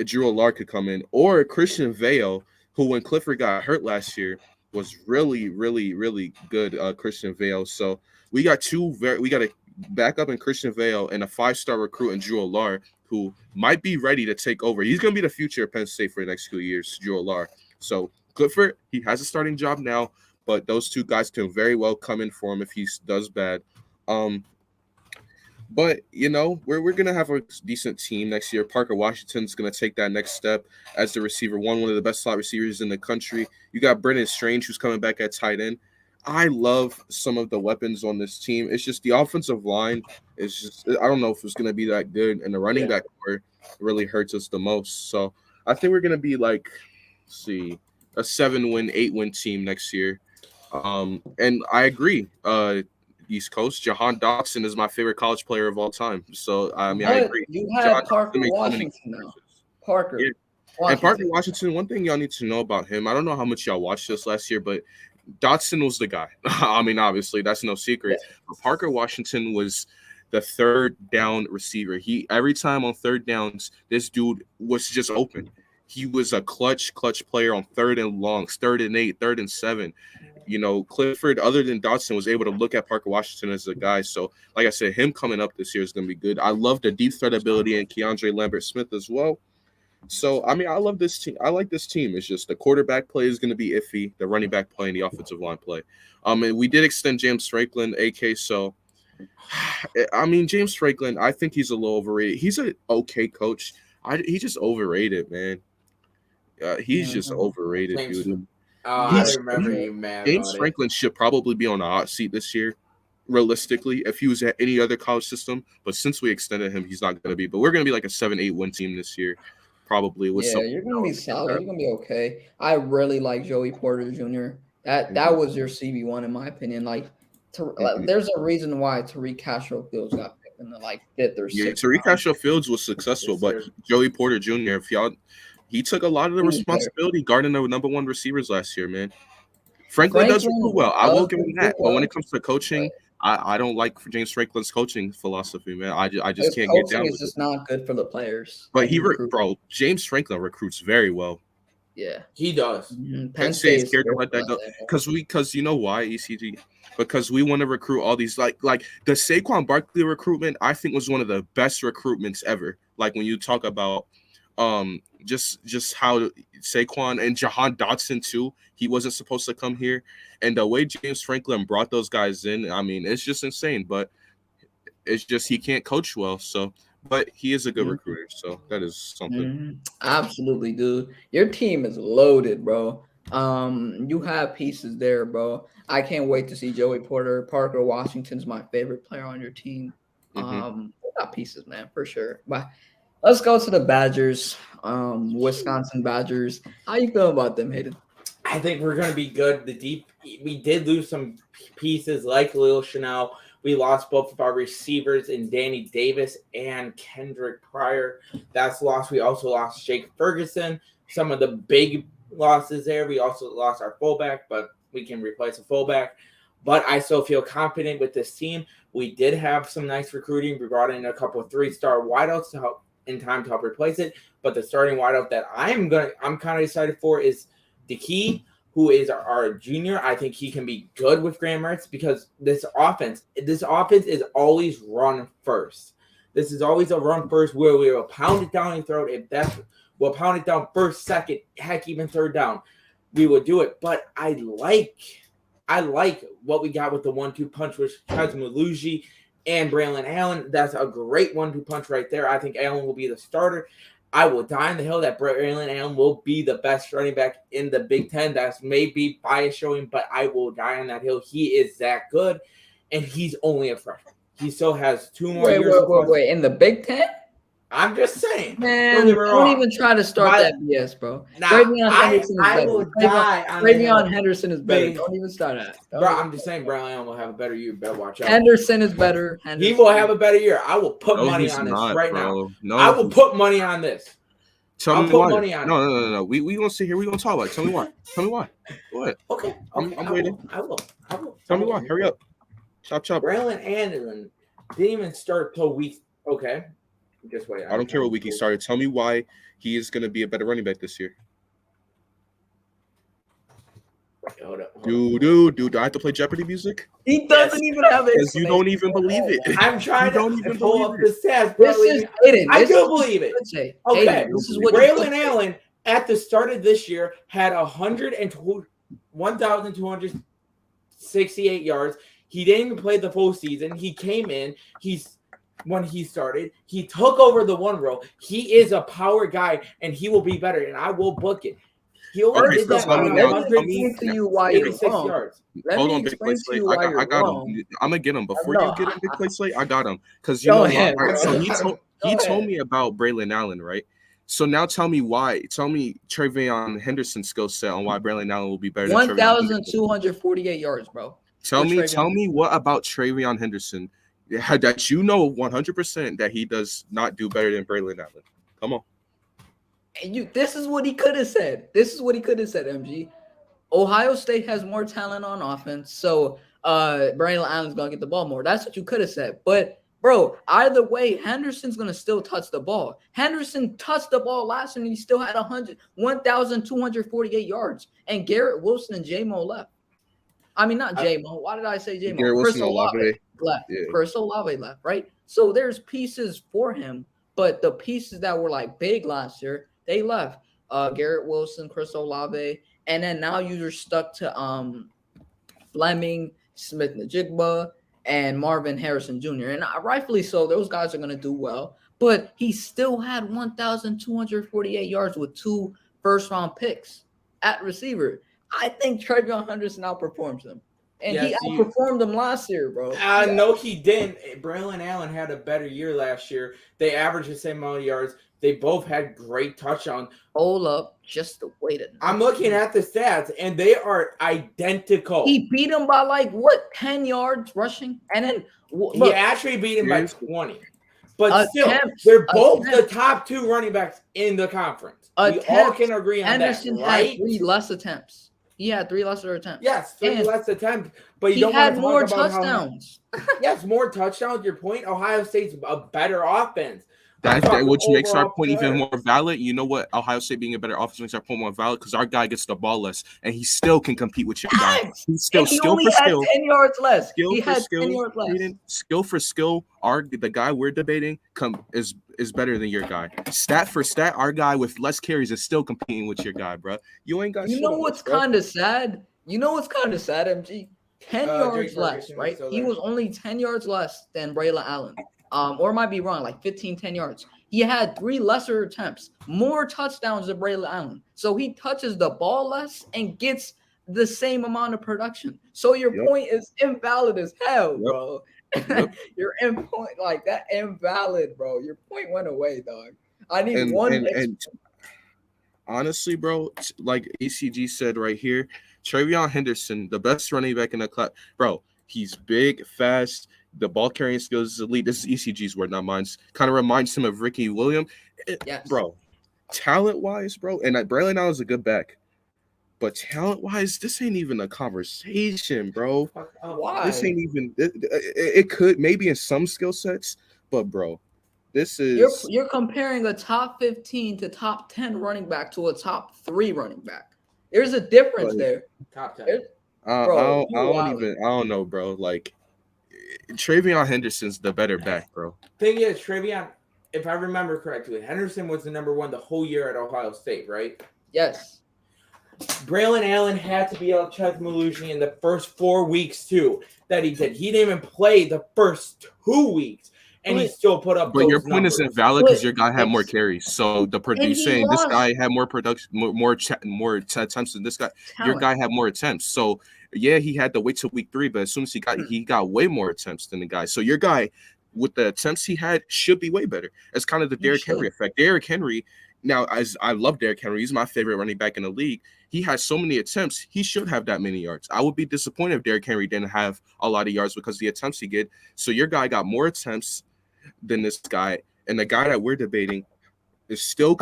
Drew Allard could come in. Or Christian Vale, who when Clifford got hurt last year was really, really, really good, Christian Vale. So we got a backup in Christian Vale and a 5-star recruit in Drew Allard, who might be ready to take over. He's going to be the future of Penn State for the next few years, Drew Allard. So Clifford, he has a starting job now, but those two guys can very well come in for him if he does bad. But, we're going to have a decent team next year. Parker Washington's going to take that next step as the receiver, one of the best slot receivers in the country. You got Brennan Strange, who's coming back at tight end. I love some of the weapons on this team. It's just the offensive line is just – I don't know if it's going to be that good, and the running back core really hurts us the most. So I think we're going to be like, let's see, a 7-win, 8-win team next year. And I agree. East Coast, Jahan Dotson is my favorite college player of all time. So, I mean, I agree. You have Parker Washington now. Parker. Yeah. Washington. And Parker Washington, one thing y'all need to know about him, I don't know how much y'all watched this last year, but Dotson was the guy. I mean, obviously, that's no secret. Yeah. But Parker Washington was the third down receiver. Every time on third downs, this dude was just open. He was a clutch player on 3rd and longs, 3rd and 8, 3rd and 7. Clifford, other than Dotson, was able to look at Parker Washington as a guy. So, like I said, him coming up this year is going to be good. I love the deep threat ability in Keandre Lambert-Smith as well. So, I mean, I love this team. I like this team. It's just the quarterback play is going to be iffy, the running back play, and the offensive line play. And we did extend James Franklin, AK. So, I mean, James Franklin, I think he's a little overrated. He's an okay coach. He's just overrated, man. He's just overrated, dude. I remember you, man. James Franklin should probably be on the hot seat this year, realistically, if he was at any other college system. But since we extended him, he's not going to be. But we're going to be like a 7-8 win team this year, probably. With you're going to be solid. You're going to be okay. I really like Joey Porter Jr. That was your CB1 in my opinion. There's a reason why Tariq Castro Fields got picked in the 5th or 6th. Yeah, Tariq Castro Fields was successful, but Joey Porter Jr. He took a lot of the responsibility guarding the number 1 receivers last year, man. Franklin does really well. I will give him that. But when it comes to coaching, I don't like James Franklin's coaching philosophy, man. I just His can't get coaching down is with just it. not good for the players. But that he recruits. bro, James Franklin recruits very well. Yeah. He does. Penn Penn State State's is scared to scared let that to go let that because you know why, ECG? Because we want to recruit all these like the Saquon Barkley recruitment. I think was one of the best recruitments ever. Like when you talk about just how Saquon and Jahan Dotson too. He wasn't supposed to come here, and the way James Franklin brought those guys in, I mean, it's just insane. But it's just he can't coach well. So, but he is a good Mhm. recruiter. So that is something. Absolutely, dude. Your team is loaded, bro. You have pieces there, bro. I can't wait to see Joey Porter. Parker Washington's my favorite player on your team. We got pieces, man, for sure. But let's go to the Badgers. Wisconsin Badgers. How you feel about them, Hayden? I think we're going to be good. We did lose some pieces like Lil Chanel. We lost both of our receivers in Danny Davis and Kendrick Pryor. That's lost. We also lost Jake Ferguson. Some of the big losses there. We also lost our fullback, but we can replace a fullback. But I still feel confident with this team. We did have some nice recruiting. We brought in a couple of 3-star wideouts to help in time to help replace it. But the starting wideout that I'm kind of excited for is DeKey, who is our junior. I think he can be good with Graham Mertz because this offense is always run first. This is always a run first where we will pound it down your throat. We'll pound it down first, second, heck, even third down. We will do it. But I like what we got with the 1-2 punch with Chaz Maluji and Braylon Allen. That's a great 1-2 punch right there. I think Allen will be the starter. I will die on the hill that Braylon Allen will be the best running back in the Big Ten. That's maybe bias showing, but I will die on that hill. He is that good, and he's only a freshman. He still has 2 more years. Wait. In the Big Ten? I'm just saying. Man, don't even try to start that BS, bro. Nah, Travion Henderson is I better. will die on Travion Henderson is better. Baby. Don't even start that. Bro, I'm just saying Braylon Allen will have a better year. Better watch out. Henderson is better. He will have a better year. I will put money he's on this not, right bro. now. No, I will put money on this. Tell me put why. money on it. No. We gonna sit here. We gonna talk about it. Tell me why. Tell me why. What? Okay. I'm waiting. I will. Tell me why. Hurry up. Chop. Braylon Allen didn't even start till week. Okay. Just wait. I don't care what week he started. Tell me why he is gonna be a better running back this year. Wait, hold up. Dude. Do I have to play Jeopardy music? He doesn't even have it. Because you don't even believe it. I'm trying don't to even pull up believe the stats. This is Hayden. I do believe it. Okay. Okay. Hayden, this is what Braylon Allen at the start of this year had 1,268 yards. He didn't even play the full season. He came in. When he started, he took over the one row. He is a power guy, and he will be better. And I will book it. He only did that on 186 yards. Hold on, Big Play Slate. I got him. I'm gonna get him before you get him, Big Play Slate. I got him because you know why. Right, so he told me about Braylon Allen, right? So now tell me why. Tell me Travion Henderson's skill set on why Braylon Allen will be better. 1,248 yards, bro. Tell me what about Travion Henderson that you know 100% that he does not do better than Braylon Allen. Come on. And this is what he could have said. MG. Ohio State has more talent on offense, so Braylon Allen's gonna get the ball more. That's what you could have said. But bro, either way, Henderson's gonna still touch the ball. Henderson touched the ball last year and he still had 1,248 yards. And Garrett Wilson and J-Mo left. I mean, not J-Mo. Why did I say J-Mo? Garrett Wilson Olave left. Yeah. Chris Olave left, right? So there's pieces for him, but the pieces that were like big last year, they left. Garrett Wilson, Chris Olave, and then now you're stuck to Fleming, Smith-Njigba, and Marvin Harrison Jr. And rightfully so, those guys are going to do well. But he still had 1,248 yards with 2 first-round picks at receiver. I think Travion Henderson outperforms him. And he outperformed them last year, bro. No, he didn't. Braylon Allen had a better year last year. They averaged the same amount of yards. They both had great touchdowns. Hold up, just the way that I'm looking at the stats, and they are identical. He beat him by 10 yards rushing, and then he actually beat him by 20. But still, they're both the top 2 running backs in the conference. We all can agree on Henderson that, right? had 3 less attempts. He had 3 lesser attempts. Yes, 3 And less attempts, but you he don't want had to more talk about touchdowns. yes, more touchdowns. Your point. Ohio State's a better offense. I'm That talking which makes our overall point even players. more valid. You know what? Ohio State being a better offense makes our point more valid because our guy gets the ball less, and he still can compete with your guy. Facts. He's still And he skill only for had skill. 10 yards less. Skill He for had 10 skill, yards less. Hayden, skill for skill. The guy we're debating is better than your guy. Stat for stat, our guy with less carries is still competing with your guy, bro. You ain't got. You shit know on what's us, bro. kind of sad? You know what's kind of sad, MG? 10 yards Drake less, Ferguson is right? still He there. was only 10 yards less than Braylon Allen. Or might be wrong, like 15, 10 yards. He had 3 lesser attempts, more touchdowns than Braylon Allen. So he touches the ball less and gets the same amount of production. So your Yep. point is invalid as hell, Yep. bro. Yep. Your end point, like that, invalid, bro. Your point went away, dog. I need And one. and honestly, bro, like ACG said right here, Travion Henderson, the best running back in the class, bro. He's big, fast. The ball carrying skills is elite. This is ECG's word, not mine. Kind of reminds him of Ricky Williams, Yes. bro. Talent wise, bro, and Braylon Allen is a good back, but talent wise, this ain't even a conversation, bro. Fuck up. Why? This ain't even. It could maybe in some skill sets, but bro, this is. You're comparing a top 15 to top 10 running back to a top 3 running back. There's a difference Like, there. Top 10. There's- I Bro, don't know, bro. Like Travion Henderson's the better back, bro. Thing is, Travion, if I remember correctly, Henderson was the number 1 the whole year at Ohio State, right? Yes. Braylon Allen had to be out Chet Malucci in the first 4 weeks too that he did. He didn't even play the first 2 weeks, and he But- still put up. But those your point is numbers. invalid because But your guy had more it's- carries. So the And you he saying this lost guy had more production, more attempts than this guy. Your talent. guy had more attempts. So yeah, he had to wait till week 3, but as soon as he got way more attempts than the guy. So your guy with the attempts he had should be way better. It's kind of the He Derrick should. Henry effect. Derrick Henry. Now, as I love Derrick Henry, he's my favorite running back in the league. He has so many attempts. He should have that many yards. I would be disappointed if Derrick Henry didn't have a lot of yards because of the attempts he did. So your guy got more attempts than this guy, and the guy that we're debating is still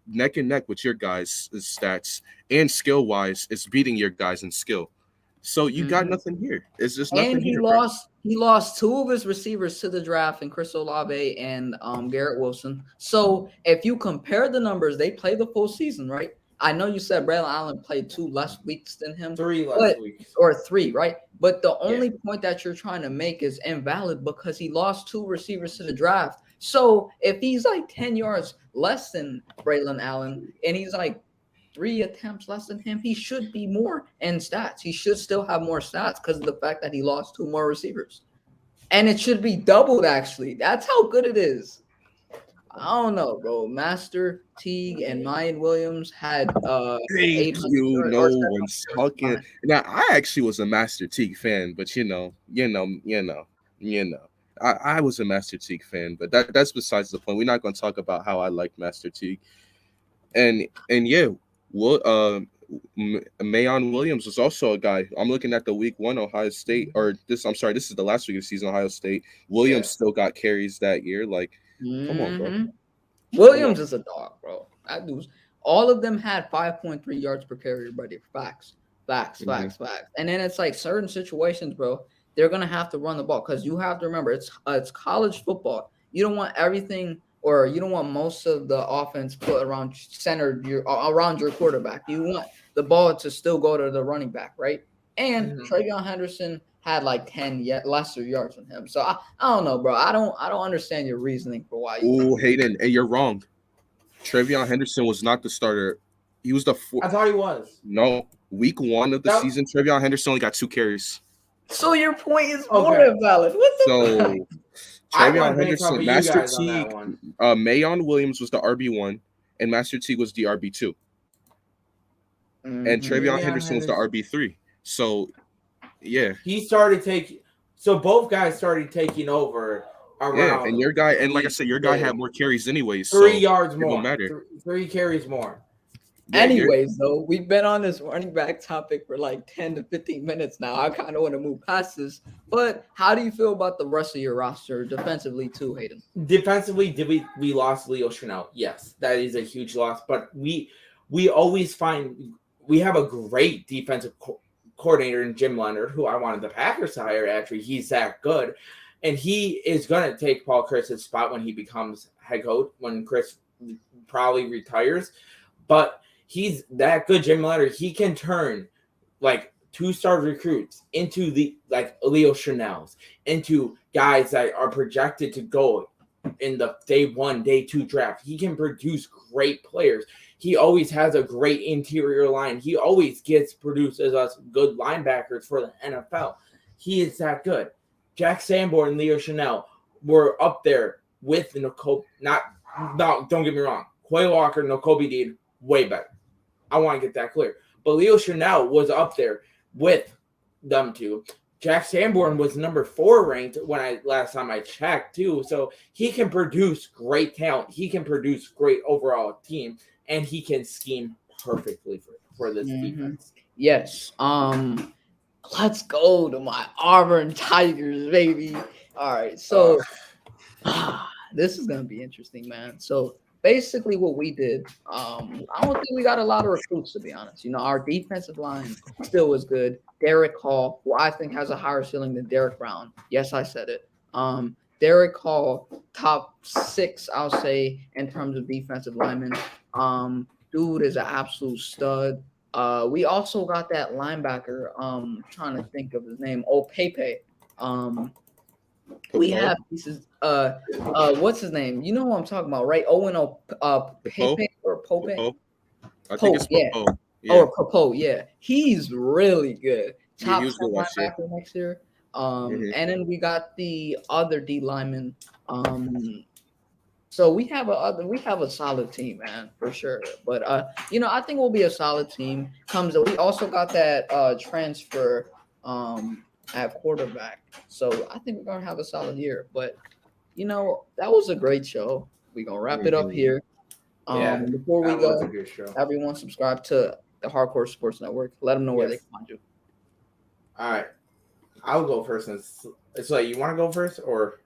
neck and neck with your guys' stats, and skill wise, is beating your guys in skill. So you got Mhm. nothing here. It's just nothing And he here, bro. lost 2 of his receivers to the draft, and Chris Olave and Garrett Wilson. So if you compare the numbers, they play the full season, right? I know you said Braylon Allen played 2 less weeks than him, 3 last but- weeks. or 3, right? But the only point that you're trying to make is invalid because he lost 2 receivers to the draft. So if he's like 10 yards less than Braylon Allen and he's like 3 attempts less than him, he should be more in stats. He should still have more stats because of the fact that he lost 2 more receivers. And it should be doubled, actually. That's how good it is. I don't know, bro. Master Teague and Mayan Williams had Thank 800 you. or No 700 one's talking. Now, I actually was a Master Teague fan, but I was a Master Teague fan, but that's besides the point. We're not going to talk about how I like Master Teague. And yeah, Mayon Williams was also a guy. I'm looking at the week 1 Ohio State, this is the last week of the season Ohio State. Williams still got carries that year. Like, come on, bro. Mhm. Williams is a dog, bro. That dude's, all of them had 5.3 yards per carry, buddy. Facts. Mhm. And then it's like certain situations, bro, they're gonna have to run the ball because you have to remember it's college football. You don't want everything, or you don't want most of the offense put around around your quarterback. You want the ball to still go to the running back, right? And Mhm. Travion Henderson had like 10 lesser yards than him. So I don't know, bro. I don't understand your reasoning for why you. Ooh, Hayden, and you're wrong. Travion Henderson was not the starter. He was the I thought he was. No, week 1 of the That- season, Travion Henderson only got 2 carries. So your point is more Okay. invalid. What the So fuck? I Travion went based off Henderson, of you Master guys on that Teague, one. Mayon Williams was the RB1, and Master Teague was the RB2, and Mhm. Travion Mayon Henderson was the Henderson. RB3. So, yeah, He started taking. So both guys started taking over around. yeah, and your guy, and like I said, your guy Yeah. had more carries anyways. 3 So yards it more. don't matter. 3 carries more. Yeah, you're- Anyways, though, we've been on this running back topic for like 10 to 15 minutes now. I kind of want to move past this. But how do you feel about the rest of your roster defensively too, Hayden? Defensively, did we lost Leo Chanel? Yes, that is a huge loss. But we always find we have a great defensive coordinator in Jim Leonard, who I wanted the Packers to hire. Actually, he's that good, and he is going to take Paul Chris's spot when he becomes head coach, when Chris probably retires. But he's that good, Jim Leonard. He can turn like 2-star recruits into the like Leo Chanel's, into guys that are projected to go in the day 1, day 2 draft. He can produce great players. He always has a great interior line. He always produces us good linebackers for the NFL. He is that good. Jack Sanborn and Leo Chanel were up there with Nicole. Don't get me wrong. Quay Walker, Nakobe Dean, way better. I want to get that clear. But Leo Chanel was up there with them two. Jack Sanborn was number 4 ranked last time I checked too. So he can produce great talent. He can produce great overall team, and he can scheme perfectly for this defense. Yes. Let's go to my Auburn Tigers, baby. All right. So this is gonna be interesting, man. So basically what we did, I don't think we got a lot of recruits, to be honest. Our defensive line still was good. Derek Hall, who I think has a higher ceiling than Derek Brown. Yes, I said it. Derek Hall, top 6, I'll say, in terms of defensive linemen. Dude is an absolute stud. We also got that linebacker. Trying to think of his name. Pepe. We have pieces. What's his name? You know who I'm talking about, right? Owen Pepe or Pope? I think it's Pope. Yeah. Or Pope, yeah. He's really good. Top linebacker next year. And then we got the other D lineman. So we have a solid team, man, for sure. But I think we'll be a solid team. We also got that transfer at quarterback. So I think we're gonna have a solid year. But that was a great show. We're gonna wrap it up here. Before we go, everyone subscribe to the Hardcore Sports Network. Let them know where they can find you. All right. I'll go first. It's like, you want to go first or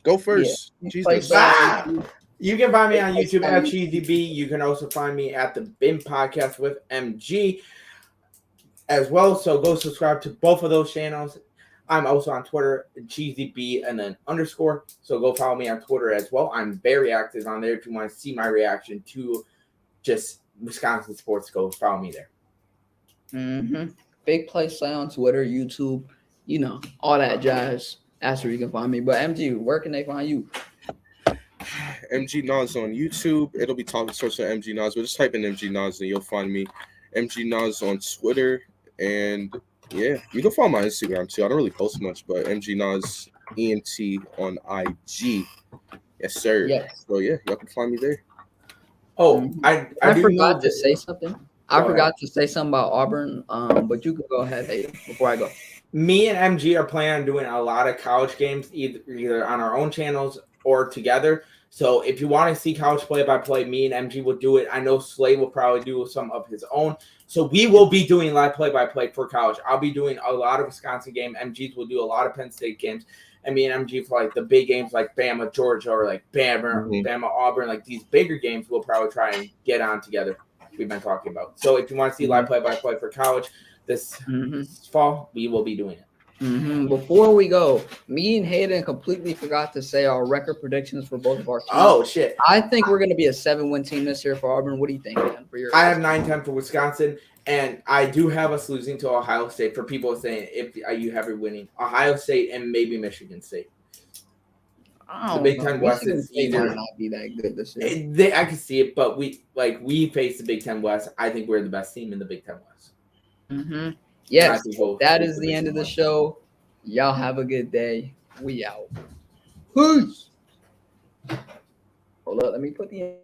go first? Yeah. You can find me on YouTube at CheesyB. You can also find me at the BIM Podcast with MG as well. So go subscribe to both of those channels. I'm also on Twitter, CheesyB and then _ So go follow me on Twitter as well. I'm very active on there. If you want to see my reaction to just Wisconsin sports, go follow me there. Big Play Slay on Twitter, YouTube, all that jazz. That's where you can find me. But MG, where can they find you? MG Nas on YouTube. It'll be Talking Sports with MG Nas, but just type in MG Nas and you'll find me. MG Nas on Twitter. And yeah, you can follow my Instagram too. I don't really post much, but MG Nas ENT on IG. Yes, sir. Yes. So yeah, y'all can find me there. Oh, I forgot to say something. I forgot to say something about Auburn. But you can go ahead, Hayden, before I go. Me and MG are planning on doing a lot of college games, either on our own channels or together. So if you want to see college play-by-play, me and MG will do it. I know Slay will probably do some of his own. So we will be doing live play-by-play for college. I'll be doing a lot of Wisconsin games. MG's will do a lot of Penn State games. And me and MG for like the big games like Bama, Georgia, or like Bama, Auburn, like these bigger games, we'll probably try and get on together. We've been talking about. So if you want to see live play-by-play for college this fall, we will be doing it. Before we go, me and Hayden completely forgot to say our record predictions for both of our teams. Oh, shit. I think we're going to be a 7-win team this year for Auburn. What do you think, man? I have 9-10 for Wisconsin, and I do have us losing to Ohio State. For people saying if you have it winning, Ohio State and maybe Michigan State. The Big Ten West is either might not be that good this year. I can see it, but we face the Big Ten West. I think we're the best team in the Big Ten West. Yes, that is the end of the show. Y'all have a good day. We out. Peace. Hold up, let me put the